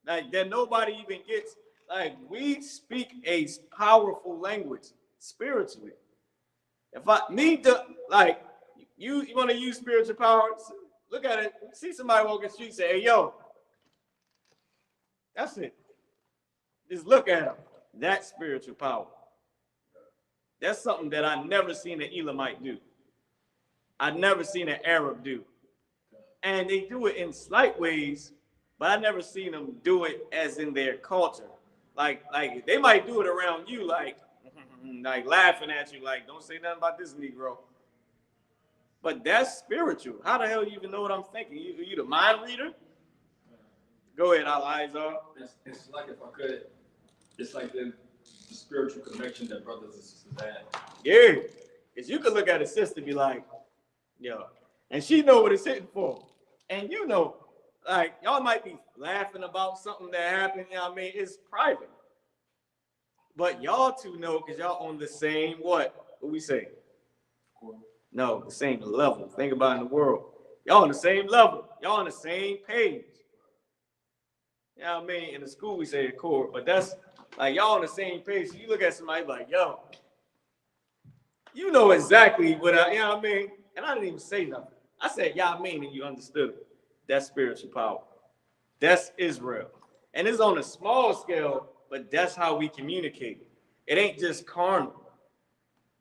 Like that nobody even gets. Like we speak a powerful language spiritually. If you want to use spiritual power, look at it. See somebody walking the street, say, "Hey, yo," that's it. Just look at them. That's spiritual power. That's something that I never seen an Elamite do. I've never seen an Arab do. And they do it in slight ways, but I never seen them do it as in their culture. Like they might do it around you, like laughing at you, like don't say nothing about this Negro. But that's spiritual. How the hell you even know what I'm thinking? You the mind reader? Go ahead, Al-Izar. It's like, if I could, it's like the spiritual connection that brothers and sisters have. Yeah, because you could look at a sister and be like, yo, and she know what it's hitting for. And you know, like, y'all might be laughing about something that happened, you know what I mean? It's private. But y'all two know because y'all on the same what? What we say? No, the same level. Think about it in the world. Y'all on the same level. Y'all on the same page. You know what I mean? In the school, we say accord, but that's like y'all on the same page. So you look at somebody like, yo, you know exactly what you know what I mean? And I didn't even say nothing. I said, y'all mean, and you understood it. That's spiritual power. That's Israel. And it's on a small scale, but that's how we communicate. It ain't just carnal.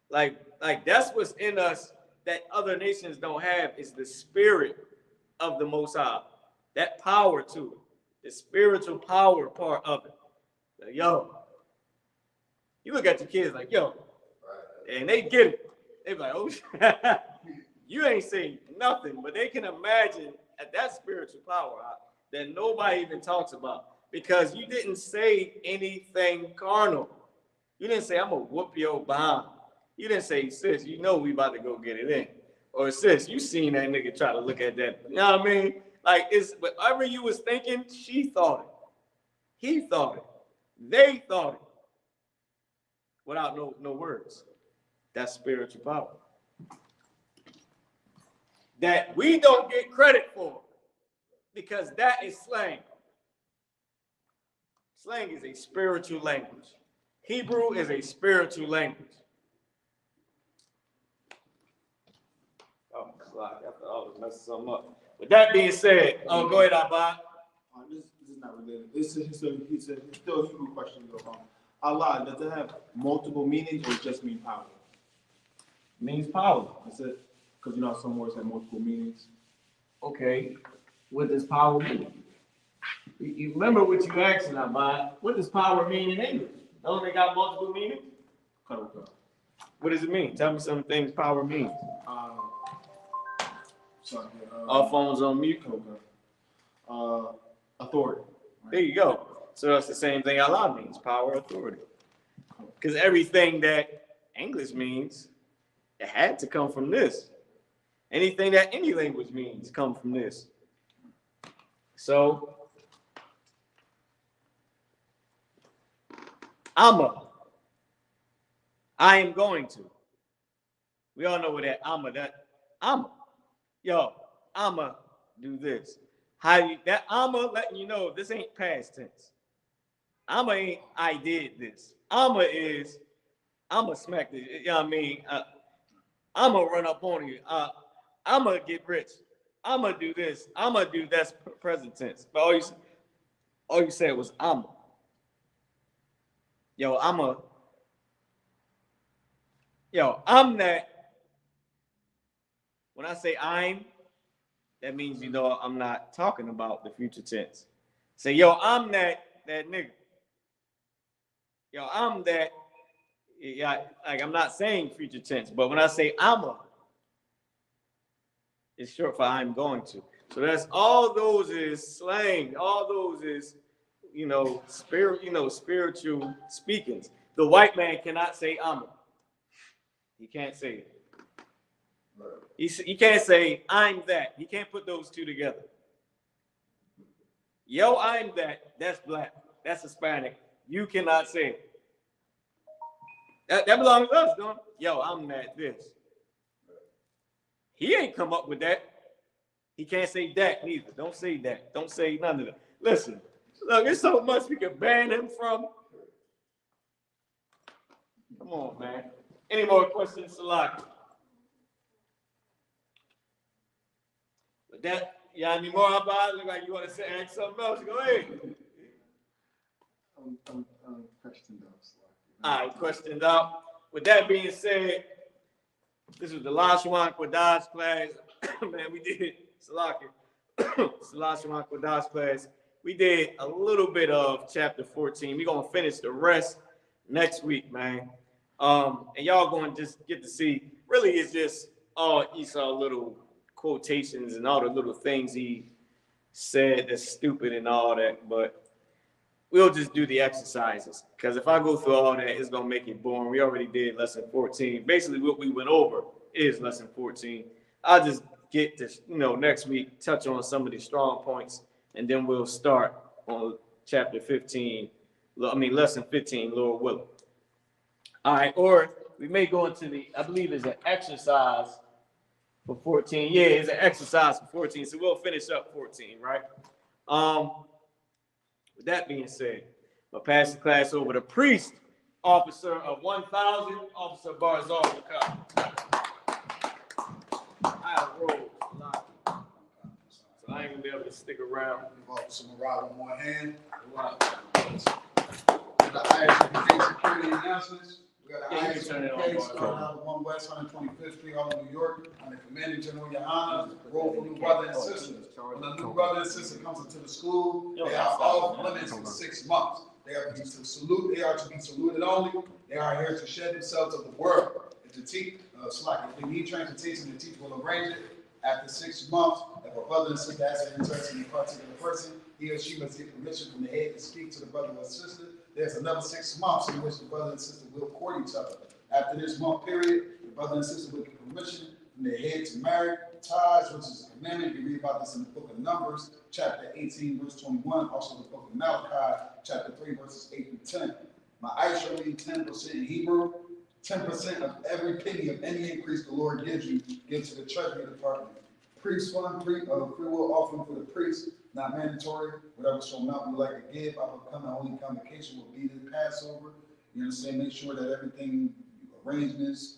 Like that's what's in us that other nations don't have is the spirit of the Most High. That power to it. The spiritual power part of it. Like, yo, you look at your kids like, yo, and they get it. They be like, oh, you ain't saying nothing, but they can imagine at that spiritual power that nobody even talks about because you didn't say anything carnal. You didn't say, I'm going to whoop your behind. You didn't say, sis, you know we about to go get it in. Or, sis, you seen that nigga try to look at that. You know what I mean? Like, it's whatever you was thinking, she thought it. He thought it. They thought it. Without no words. That's spiritual power. That we don't get credit for because that is slang. Slang is a spiritual language. Hebrew is a spiritual language. Oh, after all this messes something up. With that being said, go ahead, Abba. This is not related. It's still a Hebrew question though. Allah, does it have multiple meanings or just mean power? Means power. That's it. Because you know some words have multiple meanings. Okay, what does power mean? You remember what you asked about? What does power mean in English? Don't they got multiple meanings? What does it mean? Tell me some things power means. Our phones on mute. Authority. There you go. So that's the same thing Allah means, power, authority. Because everything that English means, it had to come from this. Anything that any language means come from this. So, I am going to. We all know what that yo, I'ma do this. How you that I'ma letting you know this ain't past tense. I'ma ain't I did this. I'ma is I'ma smack this. You know what I mean? I'ma run up on you. I'ma get rich. I'ma do this. I'ma do that's present tense. But all you said was I'ma. I'm that. When I say I'm, that means you know I'm not talking about the future tense. Say, I'm that nigga. I'm that. Yeah, like I'm not saying future tense, but when I say I'ma, it's short for I'm going to. So that's all those is slang. All those is, spiritual speakings. The white man cannot say I'ma. He can't say it. He can't say I'm that. He can't put those two together. I'm that. That's black. That's Hispanic. You cannot say it. That belongs to us, don't it? I'm that this. He ain't come up with that. He can't say that neither. Don't say that. Don't say none of that. Listen, look, there's so much we can ban him from. Come on, man. Any more questions, Salaki? But that, any more about it? Look like you want to say ask something else. Go ahead. Questioned out. All right, questioned out. With that being said, this was the Lashawan Qadash class. Man, we did Salaki. Lashawan Qadash class. We did a little bit of chapter 14. We're gonna finish the rest next week, man. And y'all gonna just get to see. Really, it's just all Esau little quotations and all the little things he said that's stupid and all that, but we'll just do the exercises because if I go through all that, it's gonna make it boring. We already did lesson 14. Basically, what we went over is lesson 14. I'll just get to next week touch on some of the strong points, and then we'll start on chapter 15. Lesson 15, Lord willing. All right, or we may go into I believe it's an exercise for 14. Yeah, it's an exercise for 14. So we'll finish up 14, right? With that being said, I'll pass the class over to priest, officer of 1,000, Officer Barzal. I have a roll, so I ain't gonna be able to stick around. Officer morale in one hand. The I.S.U.K security announcements. We got the I.S.U.K starting out of 1 West 125th Street, Harlem, New York, under Commander Gen.YAHANNA, roll for new brother and sister. When a new brother and sister comes into the school, they are off limits for 6 months. They are to be to salute. They are to be saluted only. They are here to shed themselves of the world. If the teach, if they need transportation, the teacher will arrange it. After 6 months, if a brother and sister has an interest in a particular person, he or she must get permission from the head to speak to the brother or sister. There's another 6 months in which the brother and sister will court each other. After this month period, the brother and sister will get permission from their head to marry. Tithes, which is a commandment, you read about this in the book of Numbers, chapter 18, verse 21, also the book of Malachi, chapter 3, verses 8 through 10. My eyes shall read 10% in Hebrew. 10% of every penny of any increase the Lord gives you, give to the treasury department. Priest fund, free will offering for the priest, not mandatory. Whatever so amount you like to give, I will come. The only convocation will be the Passover. You understand? Make sure that everything, arrangements,